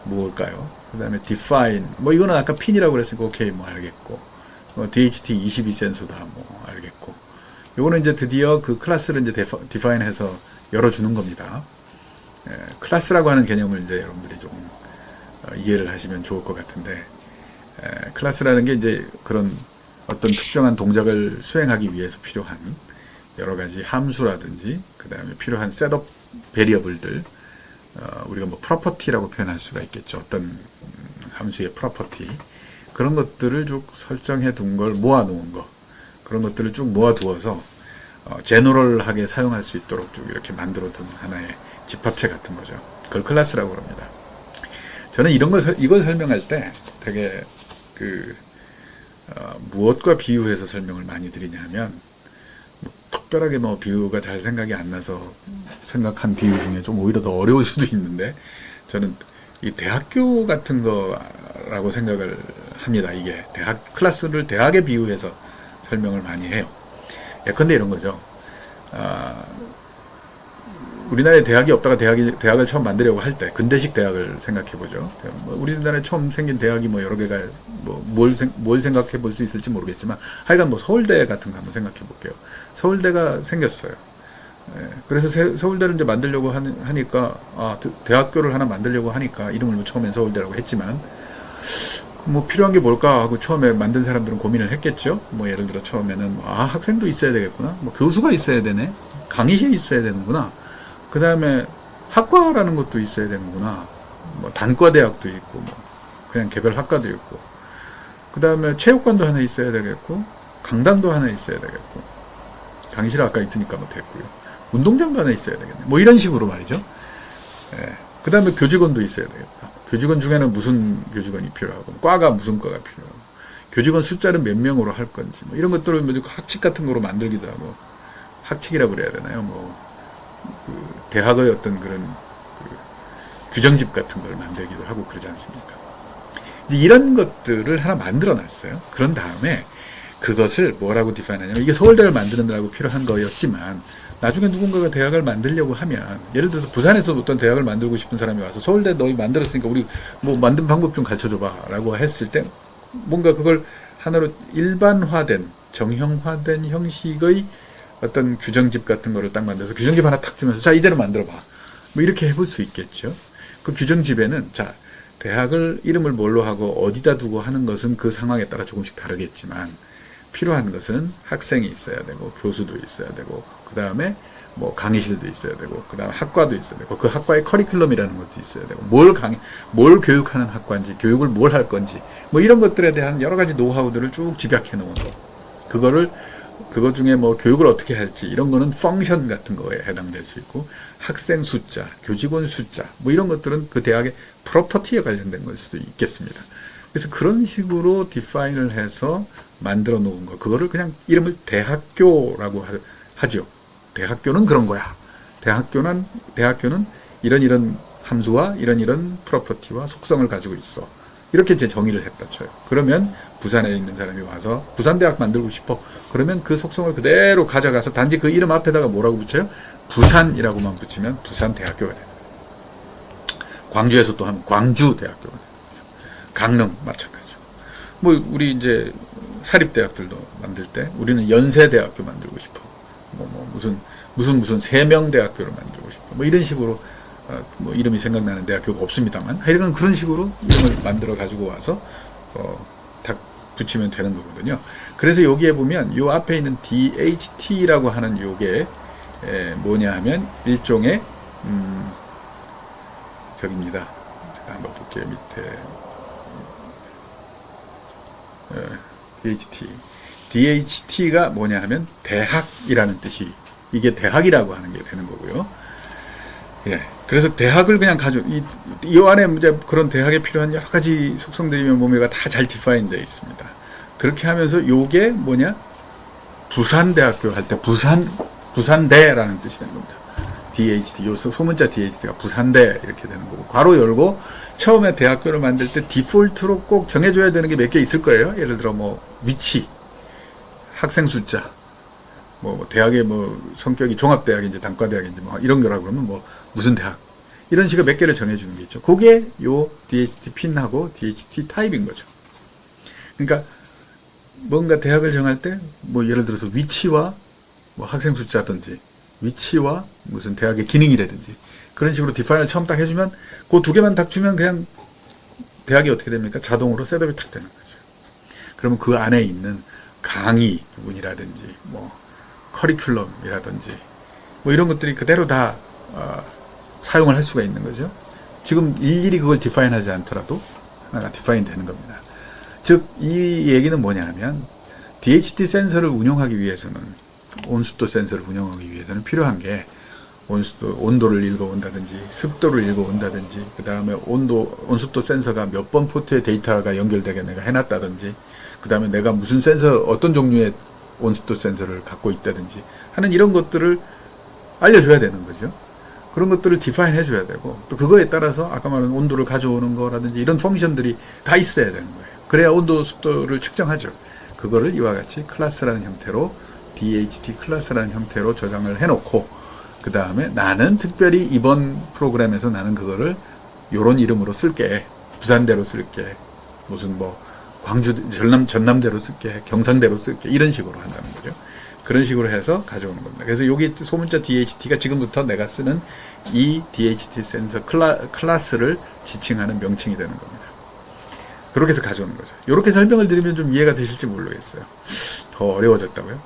뭘까요? 그 다음에 define, 뭐 이거는 아까 핀이라고 그랬으니까 오케이, 뭐 알겠고, DHT 22 센서다, 뭐 알겠고, 요거는 이제 드디어 그 클래스를 이제 디파인해서 열어주는 겁니다. 클래스라고 하는 개념을 이제 여러분들이 좀 이해를 하시면 좋을 것 같은데, 클래스라는 게 이제 그런 어떤 특정한 동작을 수행하기 위해서 필요한 여러 가지 함수라든지, 그 다음에 필요한 셋업 베리어블들, 우리가 뭐 프로퍼티라고 표현할 수가 있겠죠. 어떤 함수의 프로퍼티, 그런 것들을 쭉 설정해 둔 걸 모아 놓은 거, 그런 것들을 쭉 모아 두어서 제너럴하게 사용할 수 있도록 쭉 이렇게 만들어 둔 하나의 집합체 같은 거죠. 그걸 클래스라고 합니다. 저는 이걸 설명할 때 되게 무엇과 비유해서 설명을 많이 드리냐면, 특별하게 뭐 비유가 잘 생각이 안 나서 생각한 비유 중에 좀 오히려 더 어려울 수도 있는데, 저는 이 대학교 같은 거라고 생각을 합니다. 이게 클래스를 대학에 비유해서 설명을 많이 해요. 예컨대 이런 거죠. 우리나라에 대학이 없다가 대학을 처음 만들려고 할 때, 근대식 대학을 생각해보죠. 우리나라에 처음 생긴 대학이 뭐 여러 개가, 뭘 생각해 볼 수 있을지 모르겠지만, 하여간 뭐 서울대 같은 거 한번 생각해 볼게요. 서울대가 생겼어요. 그래서 서울대를 이제 만들려고 하니까, 대학교를 하나 만들려고 하니까, 이름을 뭐 처음엔 서울대라고 했지만, 뭐 필요한 게 뭘까 하고 처음에 만든 사람들은 고민을 했겠죠. 뭐 예를 들어 처음에는, 학생도 있어야 되겠구나. 뭐 교수가 있어야 되네. 강의실이 있어야 되는구나. 그 다음에 학과라는 것도 있어야 되는구나. 뭐 단과대학도 있고, 뭐 그냥 개별 학과도 있고, 그 다음에 체육관도 하나 있어야 되겠고, 강당도 하나 있어야 되겠고, 강의실 아까 있으니까 뭐 됐고요. 운동장도 하나 있어야 되겠네. 뭐 이런 식으로 말이죠. 그 다음에 교직원도 있어야 되겠다. 교직원 중에는 무슨 교직원이 필요하고, 과가 무슨 과가 필요하고, 교직원 숫자는 몇 명으로 할 건지, 뭐 이런 것들을 학칙 같은 거로 만들기도 하고, 학칙이라고 그래야 되나요? 대학의 어떤 그런 규정집 같은 걸 만들기도 하고 그러지 않습니까? 이제 이런 것들을 하나 만들어 놨어요. 그런 다음에 그것을 뭐라고 디파인하냐면, 이게 서울대를 만드느라고 필요한 거였지만, 나중에 누군가가 대학을 만들려고 하면, 예를 들어서 부산에서 어떤 대학을 만들고 싶은 사람이 와서 서울대 너희 만들었으니까 우리 뭐 만든 방법 좀 가르쳐 줘봐 라고 했을 때, 뭔가 그걸 하나로 일반화된, 정형화된 형식의 어떤 규정집 같은 거를 딱 만들어서 규정집 하나 탁 주면서, 자, 이대로 만들어봐. 뭐 이렇게 해볼 수 있겠죠. 그 규정집에는, 자, 대학을 이름을 뭘로 하고 어디다 두고 하는 것은 그 상황에 따라 조금씩 다르겠지만, 필요한 것은 학생이 있어야 되고, 교수도 있어야 되고, 그 다음에 뭐 강의실도 있어야 되고, 그 다음에 학과도 있어야 되고, 그 학과의 커리큘럼이라는 것도 있어야 되고, 뭘 교육하는 학과인지, 교육을 뭘 할 건지, 뭐 이런 것들에 대한 여러 가지 노하우들을 쭉 집약해 놓은 거. 그거 중에 뭐 교육을 어떻게 할지, 이런 거는 펑션 같은 거에 해당될 수 있고, 학생 숫자, 교직원 숫자, 뭐 이런 것들은 그 대학의 프로퍼티에 관련된 걸 수도 있겠습니다. 그래서 그런 식으로 디파인을 해서 만들어 놓은 거, 그거를 그냥 이름을 대학교라고 하죠. 대학교는 그런 거야. 대학교는 이런 함수와 이런 프로퍼티와 속성을 가지고 있어. 이렇게 이제 정의를 했다 쳐요. 그러면 부산에 있는 사람이 와서 부산대학 만들고 싶어. 그러면 그 속성을 그대로 가져가서 단지 그 이름 앞에다가 뭐라고 붙여요? 부산이라고만 붙이면 부산대학교가 되는 거예요. 광주에서 또 하면 광주대학교가 되는 거죠. 강릉 마찬가지죠. 뭐 우리 이제 사립대학들도 만들 때 우리는 연세대학교 만들고 싶어. 무슨 세명대학교를 만들고 싶어. 뭐 이런 식으로 뭐 이름이 생각나는 대학교가 없습니다만, 하여간 그런 식으로 이름을 만들어 가지고 와서 딱 붙이면 되는 거거든요. 그래서 여기에 보면 요 앞에 있는 DHT라고 하는 요게 뭐냐 하면 일종의 저기입니다. 제가 한번 볼게요. 밑에 DHT가 뭐냐 하면 대학이라는 뜻이, 이게 대학이라고 하는 게 되는 거고요. 그래서 대학을 그냥 이 안에 이제 그런 대학에 필요한 여러 가지 속성들이면 몸에가 다 잘 디파인 되어 있습니다. 그렇게 하면서 요게 뭐냐? 부산대학교 할 때 부산대라는 뜻이 되는 겁니다. DHT, 요 소문자 DHT가 부산대 이렇게 되는 거고, 괄호 열고 처음에 대학교를 만들 때 디폴트로 꼭 정해줘야 되는 게 몇 개 있을 거예요. 예를 들어 뭐 위치, 학생 숫자, 뭐 대학의 뭐 성격이 종합대학인지 단과대학인지 뭐 이런 거라고 그러면 뭐 무슨 대학, 이런 식으로 몇 개를 정해주는 게 있죠. 그게 요 DHT 핀하고 DHT 타입인 거죠. 그러니까 뭔가 대학을 정할 때 뭐 예를 들어서 위치와 뭐 학생 숫자든지 위치와 무슨 대학의 기능이라든지 그런 식으로 디파인을 처음 딱 해주면 그 두 개만 딱 주면 그냥 대학이 어떻게 됩니까? 자동으로 셋업이 탁 되는 거죠. 그러면 그 안에 있는 강의 부분이라든지 뭐 커리큘럼이라든지 뭐 이런 것들이 그대로 다 사용을 할 수가 있는 거죠. 지금 일일이 그걸 디파인하지 않더라도 하나가 디파인 되는 겁니다. 즉 이 얘기는 뭐냐 하면 DHT 센서를 운영하기 위해서는 온습도 센서를 운영하기 위해서는 필요한 게 온도를 읽어온다든지 습도를 읽어온다든지 그 다음에 온습도 센서가 몇 번 포트에 데이터가 연결되게 내가 해놨다든지 그 다음에 내가 무슨 센서 어떤 종류의 온습도 센서를 갖고 있다든지 하는 이런 것들을 알려줘야 되는 거죠. 그런 것들을 디파인 해줘야 되고 또 그거에 따라서 아까 말한 온도를 가져오는 거라든지 이런 펑션들이 다 있어야 되는 거예요. 그래야 온도 습도를 측정하죠. 그거를 이와 같이 클래스라는 형태로 DHT 클래스라는 형태로 저장을 해놓고 그 다음에 나는 특별히 이번 프로그램에서 나는 그거를 요런 이름으로 쓸게, 부산대로 쓸게, 무슨 뭐 광주 전남대로 쓸게, 경상대로 쓸게 이런 식으로 한다는 거죠. 그런 식으로 해서 가져오는 겁니다. 그래서 여기 소문자 DHT가 지금부터 내가 쓰는 이 DHT 센서 클래스를 지칭하는 명칭이 되는 겁니다. 그렇게 해서 가져오는 거죠. 이렇게 설명을 드리면 좀 이해가 되실지 모르겠어요. 더 어려워졌다고요?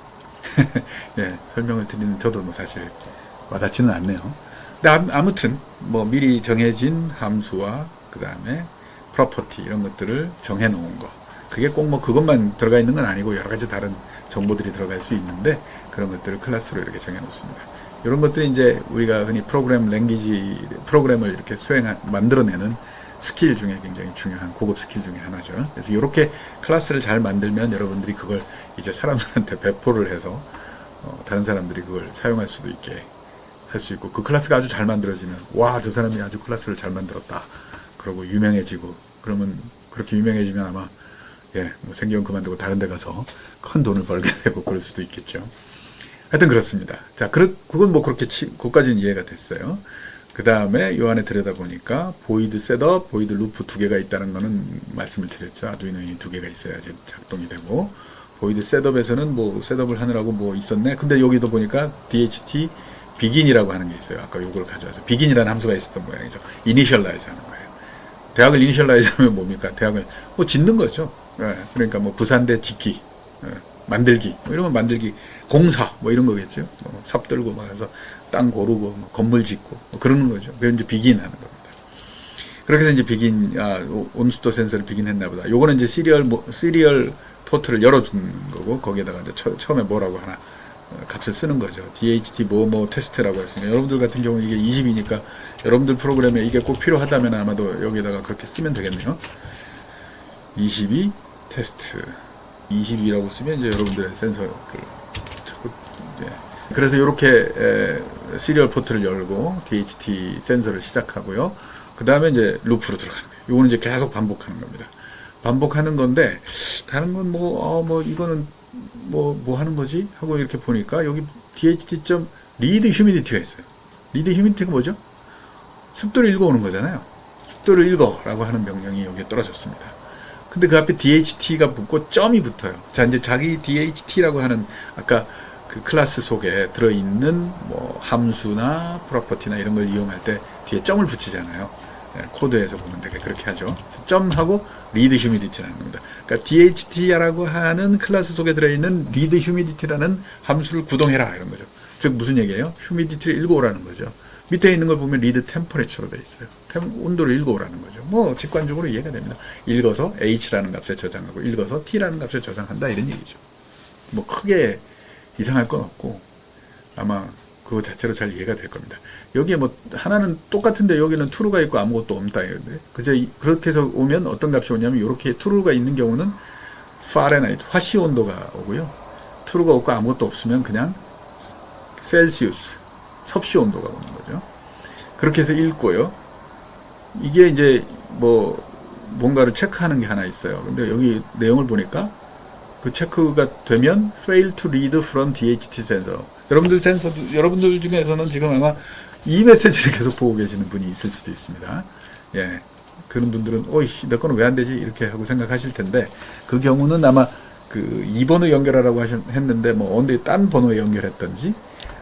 예, 설명을 드리는 저도 뭐 사실 와닿지는 않네요. 근데 아무튼 뭐 미리 정해진 함수와 그 다음에 프로퍼티 이런 것들을 정해 놓은 거. 그게 꼭 뭐 그것만 들어가 있는 건 아니고 여러 가지 다른 정보들이 들어갈 수 있는데 그런 것들을 클래스로 이렇게 정해 놓습니다. 이런 것들이 이제 우리가 흔히 프로그램을 이렇게 만들어내는 스킬 중에 굉장히 중요한 고급 스킬 중에 하나죠. 그래서 이렇게 클래스를 잘 만들면 여러분들이 그걸 이제 사람들한테 배포를 해서 다른 사람들이 그걸 사용할 수도 있게 할 수 있고 그 클래스가 아주 잘 만들어지면 와, 저 사람이 아주 클래스를 잘 만들었다. 그러고 유명해지고 그러면 그렇게 유명해지면 아마 뭐 생계형 그만두고 다른 데 가서 큰 돈을 벌게 되고 그럴 수도 있겠죠. 하여튼 그렇습니다. 자, 그건 뭐 그렇게 그것까지는 이해가 됐어요. 그 다음에 요 안에 들여다보니까 보이드 셋업, 보이드 루프 두 개가 있다는 거는 말씀을 드렸죠. 아두이노에 두 개가 있어야지 작동이 되고 보이드 셋업에서는 뭐 셋업을 하느라고 뭐 있었네. 근데 여기도 보니까 DHT 비긴이라고 하는 게 있어요. 아까 요걸 가져와서 비긴이라는 함수가 있었던 모양이죠. 이니셜라이즈 하는 거예요. 대학을 이니셜라이즈 하면 뭡니까? 대학을 뭐 짓는 거죠. 그러니까 뭐 부산대 짓기, 만들기, 뭐 이러면 만들기, 공사, 뭐 이런 거겠죠. 뭐 삽 들고 막 해서 땅 고르고, 뭐 건물 짓고, 뭐 그러는 거죠. 그걸 이제 비긴 하는 겁니다. 그렇게 해서 이제 온습도 센서를 비긴 했나 보다. 요거는 이제 시리얼 포트를 열어준 거고, 거기에다가 이제 처음에 뭐라고 하나, 값을 쓰는 거죠. DHT 뭐뭐 테스트라고 했으니까 여러분들 같은 경우는 이게 20이니까 여러분들 프로그램에 이게 꼭 필요하다면 아마도 여기다가 그렇게 쓰면 되겠네요. 22 테스트 20이라고 쓰면 이제 여러분들의 센서를 자꾸 그래서 이렇게 시리얼 포트를 열고 DHT 센서를 시작하고요. 그 다음에 이제 루프로 들어가는 거예요. 이거는 이제 계속 반복하는 겁니다. 반복하는 건데 다른 건 뭐 이거는 뭐 하는 거지? 하고 이렇게 보니까 여기 DHT.read humidity가 있어요. read humidity가 뭐죠? 습도를 읽어오는 거잖아요. 습도를 읽어라고 하는 명령이 여기에 떨어졌습니다. 근데 그 앞에 DHT가 붙고 점이 붙어요. 자, 이제 자기 DHT라고 하는 아까 그 클래스 속에 들어있는 뭐 함수나 프로퍼티나 이런 걸 이용할 때 뒤에 점을 붙이잖아요. 코드에서 보면 되게 그렇게 하죠. 점하고 read humidity라는 겁니다. 그러니까 DHT라고 하는 클래스 속에 들어있는 read humidity라는 함수를 구동해라 이런 거죠. 즉 무슨 얘기예요? humidity를 읽어오라는 거죠. 밑에 있는 걸 보면 read temperature로 돼 있어요. 온도를 읽어오라는 거죠. 뭐 직관적으로 이해가 됩니다. 읽어서 H라는 값에 저장하고 읽어서 T라는 값에 저장한다 이런 얘기죠. 뭐 크게 이상할 건 없고 아마 그거 자체로 잘 이해가 될 겁니다. 여기에 뭐 하나는 똑같은데 여기는 true가 있고 아무것도 없다. 그저 그렇게 해서 오면 어떤 값이 오냐면 이렇게 true가 있는 경우는 파렌하이트 화씨 온도가 오고요. true가 없고 아무것도 없으면 그냥 셀시우스 섭씨 온도가 오는 거죠. 그렇게 해서 읽고요. 이게 이제 뭐 뭔가를 체크하는 게 하나 있어요. 근데 여기 내용을 보니까 그 체크가 되면 fail to read from DHT sensor. 여러분들 중에서는 지금 아마 이 메시지를 계속 보고 계시는 분이 있을 수도 있습니다. 그런 분들은 내 거는 왜 안 되지? 이렇게 하고 생각하실 텐데 그 경우는 아마 그 2번호 연결하라고 했는데 뭐 언제 딴 번호에 연결했던지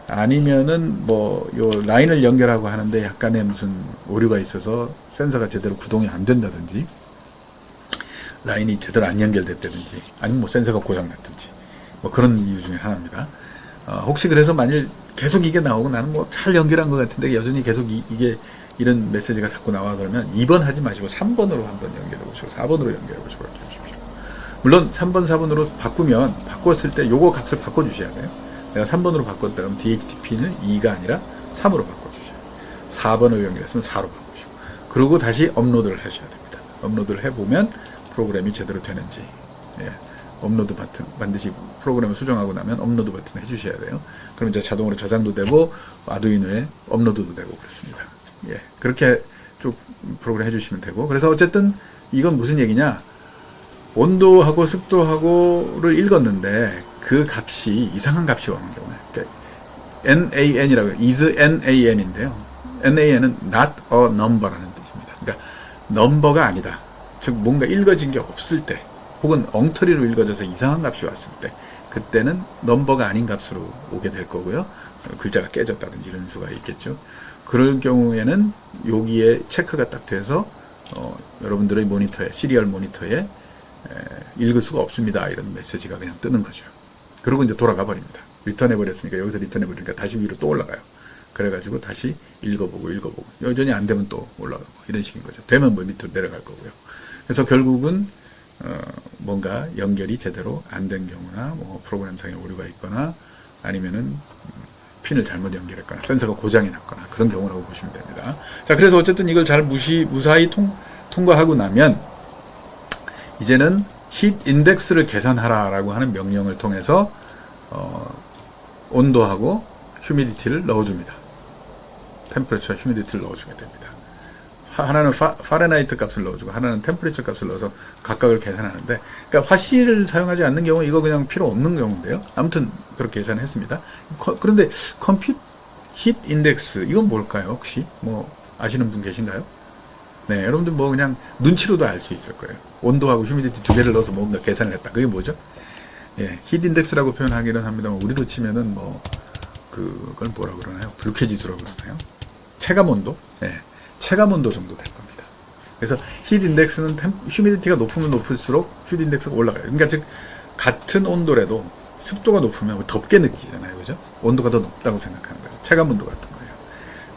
아니면은 뭐 요 라인을 연결하고 하는데 약간의 무슨 오류가 있어서 센서가 제대로 구동이 안 된다든지 라인이 제대로 안 연결됐다든지 아니면 뭐 센서가 고장났든지 뭐 그런 이유 중에 하나입니다. 혹시 그래서 만일 계속 이게 나오고 나는 뭐 잘 연결한 것 같은데 여전히 계속 이게 이런 메시지가 자꾸 나와 그러면 2번 하지 마시고 3번으로 한번 연결해 보시고 4번으로 연결해 보시고 이렇게 해주십시오. 물론 3번, 4번으로 바꿨을 때 요거 값을 바꿔주셔야 돼요. 내가 3번으로 바꿨다 그러면 DHCP는 2가 아니라 3으로 바꿔주셔야 돼요. 4번으로 연결했으면 4로 바꾸시고 그리고 다시 업로드를 하셔야 됩니다. 업로드를 해보면 프로그램이 제대로 되는지 업로드 버튼 반드시 프로그램을 수정하고 나면 업로드 버튼 해주셔야 돼요. 그럼 이제 자동으로 저장도 되고 아두이노에 업로드도 되고 그렇습니다. 그렇게 쭉 프로그램 해주시면 되고 그래서 어쨌든 이건 무슨 얘기냐 온도하고 습도하고를 읽었는데 그 값이 이상한 값이 오는 경우에 그러니까 NAN이라고 해요. is NAN인데요. NAN은 not a number라는 뜻입니다. 그러니까 넘버가 아니다. 즉 뭔가 읽어진 게 없을 때 혹은 엉터리로 읽어져서 이상한 값이 왔을 때 그때는 넘버가 아닌 값으로 오게 될 거고요. 글자가 깨졌다든지 이런 수가 있겠죠. 그럴 경우에는 여기에 체크가 딱 돼서 여러분들의 모니터에 시리얼 모니터에 읽을 수가 없습니다. 이런 메시지가 그냥 뜨는 거죠. 그리고 이제 돌아가 버립니다. 리턴해 버렸으니까 여기서 리턴해 버리니까 다시 위로 또 올라가요. 그래가지고 다시 읽어보고 여전히 안 되면 또 올라가고 이런 식인 거죠. 되면 뭐 밑으로 내려갈 거고요. 그래서 결국은 뭔가 연결이 제대로 안 된 경우나 뭐 프로그램상에 오류가 있거나 아니면은 핀을 잘못 연결했거나 센서가 고장이 났거나 그런 경우라고 보시면 됩니다. 자, 그래서 어쨌든 이걸 잘 무사히 통과하고 나면 이제는 히트 인덱스를 계산하라라고 하는 명령을 통해서 온도하고 휴미디티를 넣어줍니다. 템퍼레처, 휴미디티를 넣어주게 됩니다. 하나는 파레나이트 값을 넣어주고 하나는 템퍼레처 값을 넣어서 각각을 계산하는데 그러니까 화실을 사용하지 않는 경우 이거 그냥 필요 없는 경우인데요. 아무튼 그렇게 계산했습니다. 그런데 컴퓨터 히트 인덱스 이건 뭘까요? 혹시 뭐 아시는 분 계신가요? 네, 여러분들 뭐 그냥 눈치로도 알 수 있을 거예요. 온도하고 휴미디티 두 개를 넣어서 뭔가 계산을 했다. 그게 뭐죠? 히트 인덱스라고 표현하기는 합니다만 우리로 치면은 뭐 그걸 뭐라 그러나요? 불쾌 지수라고 그러나요? 체감 온도? 체감 온도 정도 될 겁니다. 그래서 히트 인덱스는 휴미디티가 높으면 높을수록 히트 인덱스가 올라가요. 그러니까 즉 같은 온도라도 습도가 높으면 덥게 느끼잖아요. 그죠? 온도가 더 높다고 생각하는 거죠. 체감 온도 같은 거예요.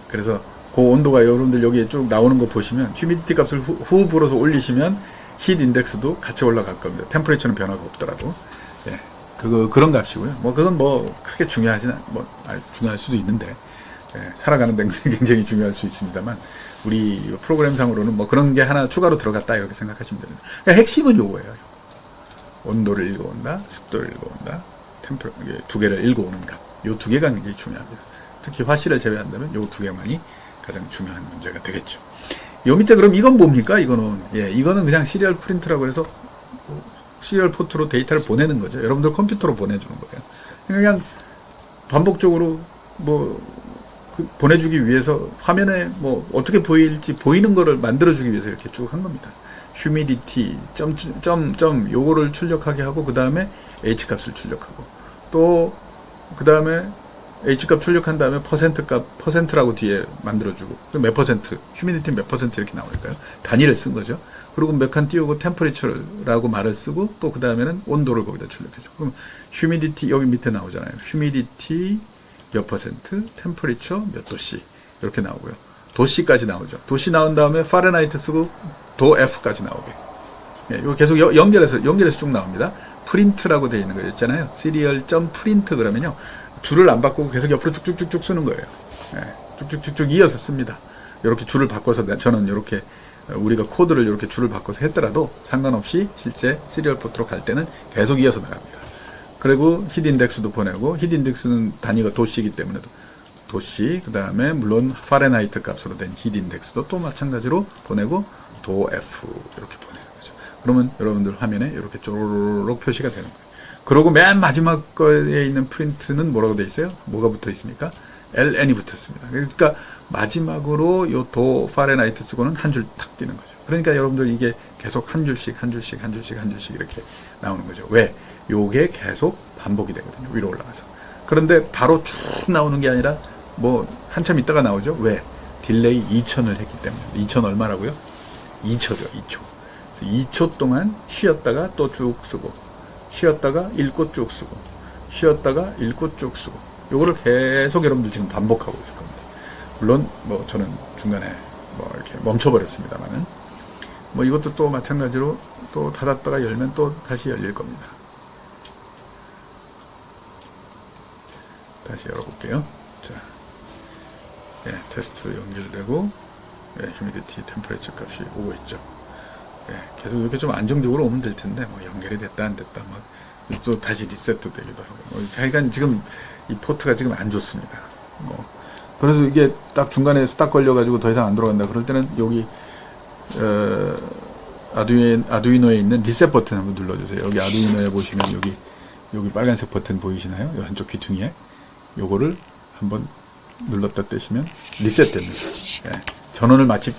그래서 그 온도가 여러분들 여기에 쭉 나오는 거 보시면 휴미디티 값을 후 불어서 올리시면 히트 인덱스도 같이 올라갈 겁니다. 템퍼레처는 변화가 없더라도. 그런 값이고요. 뭐 그건 뭐 크게 중요할 수도 있는데 살아가는 데 굉장히 중요할 수 있습니다만 우리 프로그램상으로는 뭐 그런 게 하나 추가로 들어갔다 이렇게 생각하시면 됩니다. 그러니까 핵심은 요거예요. 온도를 읽어온다, 습도를 읽어온다, 두 개를 읽어오는 값. 요 두 개가 굉장히 중요합니다. 특히 화실을 제외한다면 요 두 개만이 가장 중요한 문제가 되겠죠. 요 밑에 그럼 이건 뭡니까? 이거는 그냥 시리얼 프린트라고 해서 시리얼 포트로 데이터를 보내는 거죠. 여러분들 컴퓨터로 보내주는 거예요. 그냥 반복적으로 보내주기 위해서 화면에 뭐 어떻게 보일지 보이는 거를 만들어주기 위해서 이렇게 쭉 한 겁니다. 휴미디티 요거를 출력하게 하고 그 다음에 H 값을 출력하고 또 그 다음에 H 값 출력한 다음에 퍼센트라고 뒤에 만들어주고 몇 퍼센트, 휴미디티 몇 퍼센트 이렇게 나오니까요. 단위를 쓴 거죠. 그리고 몇 칸 띄우고 템퍼레처라고 말을 쓰고 또 그 다음에는 온도를 거기다 출력해줘. 그럼 휴미디티 여기 밑에 나오잖아요. 휴미디티 몇 퍼센트, 템퍼레처 몇 도씨 이렇게 나오고요. 도씨까지 나오죠. 도씨 나온 다음에 파레나이트 쓰고 도 F까지 나오게. 이거 계속 연결해서 쭉 나옵니다. 프린트라고 되어 있는 거 있잖아요. 시리얼.프린트 그러면요. 줄을 안 바꾸고 계속 옆으로 쭉쭉쭉쭉 쓰는 거예요. 쭉쭉쭉쭉 이어서 씁니다. 이렇게 줄을 바꿔서 저는 이렇게 우리가 코드를 이렇게 줄을 바꿔서 했더라도 상관없이 실제 시리얼 포트로 갈 때는 계속 이어서 나갑니다. 그리고 히트 인덱스도 보내고 히트 인덱스는 단위가 도씨이기 때문에 도씨 그 다음에 물론 파레나이트 값으로 된 히트 인덱스도 또 마찬가지로 보내고 도 F 이렇게 보내는 거죠. 그러면 여러분들 화면에 이렇게 쪼로록 표시가 되는 거예요. 그리고 맨 마지막 거에 있는 프린트는 뭐라고 되어 있어요? 뭐가 붙어 있습니까? LN이 붙었습니다. 그러니까 마지막으로 요 도 파레나이트 쓰고는 한 줄 탁 띄는 거죠. 그러니까 여러분들 이게 계속 한 줄씩 이렇게 나오는 거죠. 왜? 요게 계속 반복이 되거든요. 위로 올라가서. 그런데 바로 쭉 나오는 게 아니라 뭐 한참 있다가 나오죠. 왜? 딜레이 2000을 했기 때문에. 2000 얼마라고요? 2초죠. 2초. 그래서 2초 동안 쉬었다가 또 쭉 쓰고, 쉬었다가 읽고 쭉 쓰고, 쉬었다가 읽고 쭉 쓰고. 요거를 계속 여러분들 지금 반복하고 있을 겁니다. 물론 뭐 저는 중간에 뭐 이렇게 멈춰버렸습니다만은, 뭐 이것도 또 마찬가지로 또 닫았다가 열면 또 다시 열릴 겁니다. 다시 열어볼게요. 자, 예, 테스트로 연결되고, 예, 휴미디티 템퍼레처 값이 오고 있죠. 예, 계속 이렇게 좀 안정적으로 오면 될 텐데, 뭐 연결이 됐다 안 됐다, 막 또 다시 리셋도 되기도 하고, 뭐 하여간 지금 이 포트가 지금 안 좋습니다. 뭐 그래서 이게 딱 중간에 스탑 걸려가지고 더 이상 안 돌아간다. 그럴 때는 여기 아두이노에 있는 리셋 버튼 한번 눌러주세요. 여기 아두이노에 보시면 여기 빨간색 버튼 보이시나요? 이 한쪽 귀퉁이에 요거를 한번 눌렀다 떼시면 리셋됩니다. 예, 전원을 마치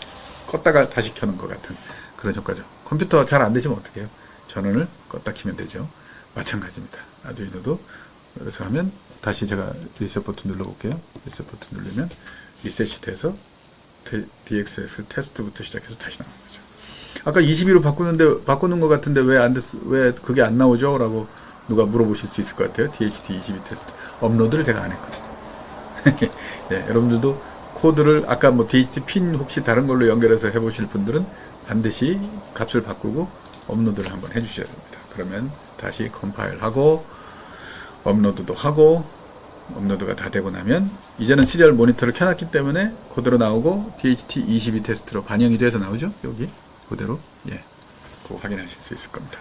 껐다가 다시 켜는 것 같은 그런 효과죠. 컴퓨터 잘 안 되시면 어떻게 해요? 전원을 껐다 키면 되죠. 마찬가지입니다. 아두이노도 그래서 하면 다시 제가 리셋 버튼 눌러볼게요. 리셋 버튼 누르면 리셋이 돼서 DXS 테스트부터 시작해서 다시 나오는 거죠. 아까 22로 바꾸는 것 같은데 왜 그게 안 나오죠? 라고 누가 물어보실 수 있을 것 같아요. DHT22 테스트 업로드를 제가 안 했거든요. 네, 여러분들도 코드를 아까 뭐 DHT 핀 혹시 다른 걸로 연결해서 해보실 분들은 반드시 값을 바꾸고 업로드를 한번 해주셔야 됩니다. 그러면 다시 컴파일하고 업로드도 하고, 업로드가 다 되고 나면 이제는 시리얼 모니터를 켜놨기 때문에 그대로 나오고 DHT22 테스트로 반영이 돼서 나오죠. 여기 그대로, 예, 그거 확인하실 수 있을 겁니다.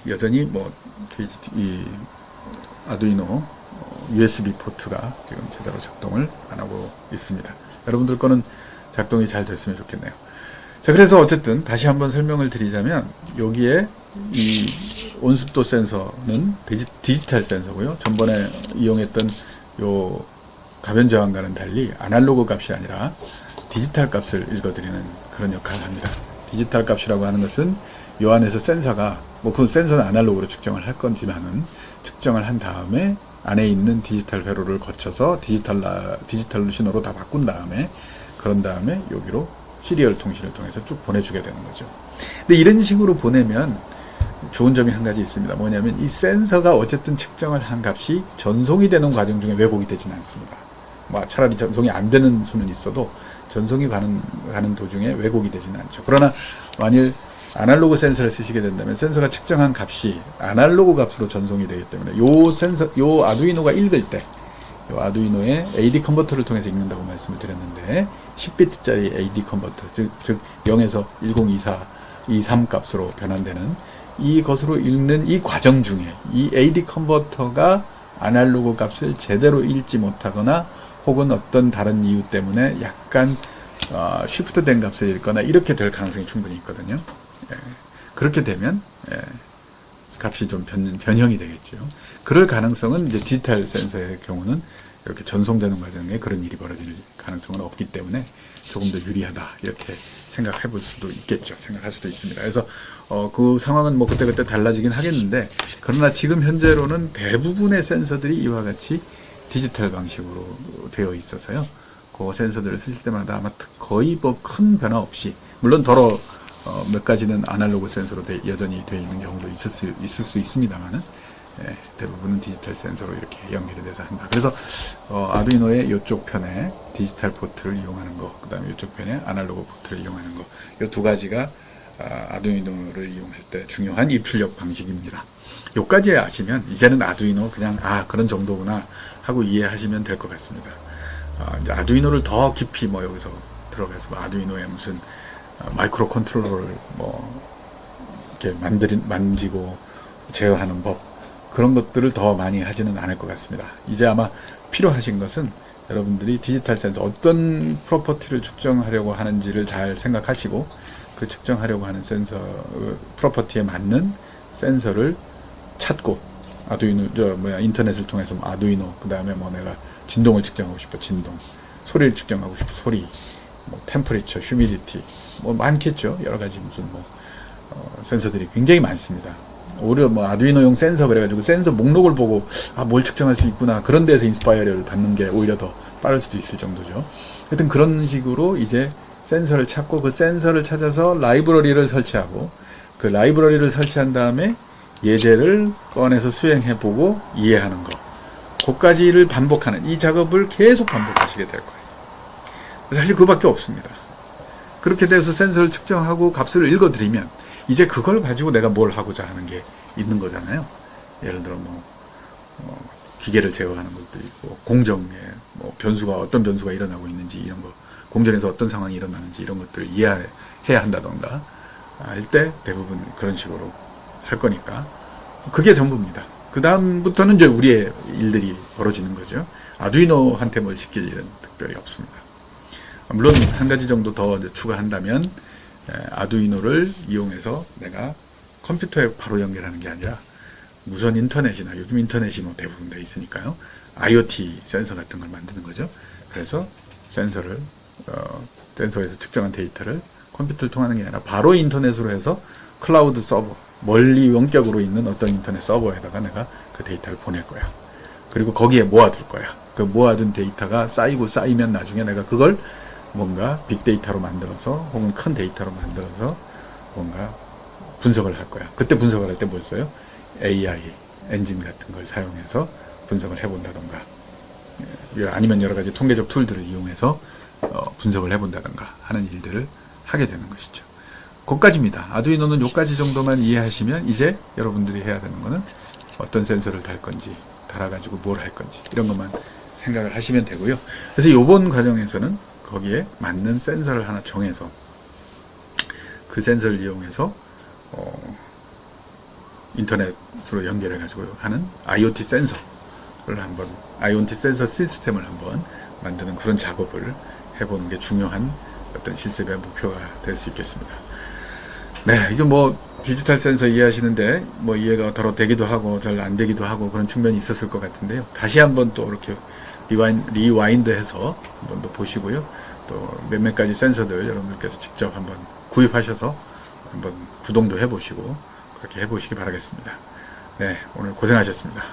여전히 뭐 DHT 아두이노 USB 포트가 지금 제대로 작동을 안 하고 있습니다. 여러분들 거는 작동이 잘 됐으면 좋겠네요. 자, 그래서 어쨌든 다시 한번 설명을 드리자면 여기에 이 온습도 센서는 디지털 센서고요. 전번에 이용했던 요 가변 저항과는 달리 아날로그 값이 아니라 디지털 값을 읽어드리는 그런 역할을 합니다. 디지털 값이라고 하는 것은 요 안에서 센서가 뭐 그 센서는 아날로그로 측정을 할 건지만은 측정을 한 다음에 안에 있는 디지털 회로를 거쳐서 디지털 신호로 다 바꾼 다음에 그런 다음에 여기로 시리얼 통신을 통해서 쭉 보내주게 되는 거죠. 근데 이런 식으로 보내면 좋은 점이 한 가지 있습니다. 뭐냐면 이 센서가 어쨌든 측정을 한 값이 전송이 되는 과정 중에 왜곡이 되지는 않습니다. 뭐 차라리 전송이 안 되는 수는 있어도 전송이 가는 도중에 왜곡이 되지는 않죠. 그러나 만일 아날로그 센서를 쓰시게 된다면 센서가 측정한 값이 아날로그 값으로 전송이 되기 때문에 요 아두이노가 읽을 때 요 아두이노의 AD 컨버터를 통해서 읽는다고 말씀을 드렸는데 10비트짜리 AD 컨버터 즉 0에서 1024, 23 값으로 변환되는 이것으로 읽는 이 과정 중에 이 AD 컨버터가 아날로그 값을 제대로 읽지 못하거나 혹은 어떤 다른 이유 때문에 약간 쉬프트된 값을 읽거나 이렇게 될 가능성이 충분히 있거든요. 예, 그렇게 되면 값이 좀 변형이 되겠죠. 그럴 가능성은 이제 디지털 센서의 경우는 이렇게 전송되는 과정에 그런 일이 벌어질 가능성은 없기 때문에 조금 더 유리하다 이렇게 생각해 볼 수도 있겠죠. 생각할 수도 있습니다. 그래서 그 상황은 뭐 그때그때 달라지긴 하겠는데 그러나 지금 현재로는 대부분의 센서들이 이와 같이 디지털 방식으로 되어 있어서요. 그 센서들을 쓰실 때마다 아마 거의 뭐 큰 변화 없이 물론 몇 가지는 아날로그 센서로 여전히 되어 있는 경우도 있을 수 있습니다만은 대부분은 디지털 센서로 이렇게 연결이 돼서 한다. 그래서 아두이노의 이쪽 편에 디지털 포트를 이용하는 거, 그 다음에 이쪽 편에 아날로그 포트를 이용하는 거, 이 두 가지가 아두이노를 이용할 때 중요한 입출력 방식입니다. 요까지 아시면 이제는 아두이노 그냥 그런 정도구나 하고 이해하시면 될 것 같습니다. 이제 아두이노를 더 깊이 뭐 여기서 들어가서 아두이노의 무슨 마이크로 컨트롤러를 뭐 이렇게 만지고 제어하는 법 그런 것들을 더 많이 하지는 않을 것 같습니다. 이제 아마 필요하신 것은 여러분들이 디지털 센서 어떤 프로퍼티를 측정하려고 하는지를 잘 생각하시고 그 측정하려고 하는 센서 프로퍼티에 맞는 센서를 찾고 아두이노, 인터넷을 통해서 뭐 아두이노, 그 다음에 뭐 내가 진동을 측정하고 싶어, 진동. 소리를 측정하고 싶어, 소리. 뭐, 템퍼리처, 휴미디티. 뭐, 많겠죠. 여러 가지 무슨 센서들이 굉장히 많습니다. 오히려 뭐 아두이노용 센서 그래가지고 센서 목록을 보고 뭘 측정할 수 있구나 그런 데서 인스파이어를 받는 게 오히려 더 빠를 수도 있을 정도죠. 하여튼 그런 식으로 이제 센서를 찾고 그 센서를 찾아서 라이브러리를 설치하고 그 라이브러리를 설치한 다음에 예제를 꺼내서 수행해보고 이해하는 거, 그까지를 반복하는 이 작업을 계속 반복하시게 될 거예요. 사실 그밖에 없습니다. 그렇게 돼서 센서를 측정하고 값을 읽어드리면 이제 그걸 가지고 내가 뭘 하고자 하는 게 있는 거잖아요. 예를 들어 기계를 제어하는 것도 있고 공정에 어떤 변수가 일어나고 있는지 이런 거, 공정에서 어떤 상황이 일어나는지 이런 것들을 이해해야 한다던가 할 때 대부분 그런 식으로 할 거니까 그게 전부입니다. 그 다음부터는 이제 우리의 일들이 벌어지는 거죠. 아두이노한테 뭘 시킬 일은 특별히 없습니다. 물론 한 가지 정도 더 추가한다면 아두이노를 이용해서 내가 컴퓨터에 바로 연결하는 게 아니라 무선 인터넷이나 요즘 인터넷이 대부분 돼 있으니까요. IoT 센서 같은 걸 만드는 거죠. 그래서 센서에서 측정한 데이터를 컴퓨터를 통하는 게 아니라 바로 인터넷으로 해서 클라우드 서버, 멀리 원격으로 있는 어떤 인터넷 서버에다가 내가 그 데이터를 보낼 거야. 그리고 거기에 모아둘 거야. 그 모아둔 데이터가 쌓이면 나중에 내가 그걸 뭔가 빅데이터로 만들어서 혹은 큰 데이터로 만들어서 뭔가 분석을 할 거야. 그때 분석을 할 때 뭘 써요? AI 엔진 같은 걸 사용해서 분석을 해본다던가 아니면 여러 가지 통계적 툴들을 이용해서 분석을 해본다던가 하는 일들을 하게 되는 것이죠. 거기까지입니다. 아두이노는 요까지 정도만 이해하시면 이제 여러분들이 해야 되는 거는 어떤 센서를 달 건지, 달아가지고 뭘 할 건지 이런 것만 생각을 하시면 되고요. 그래서 요번 과정에서는 거기에 맞는 센서를 하나 정해서 그 센서를 이용해서 인터넷으로 연결해 가지고 하는 IoT 센서 시스템을 한번 만드는 그런 작업을 해보는 게 중요한 어떤 실습의 목표가 될 수 있겠습니다. 네, 이게 디지털 센서 이해하시는데 이해가 덜어 되기도 하고 잘 안 되기도 하고 그런 측면이 있었을 것 같은데요. 다시 한번 또 이렇게 리와인드해서 한번 더 보시고요. 또 몇몇 가지 센서들 여러분들께서 직접 한번 구입하셔서 한번 구동도 해보시고 그렇게 해보시기 바라겠습니다. 네, 오늘 고생하셨습니다.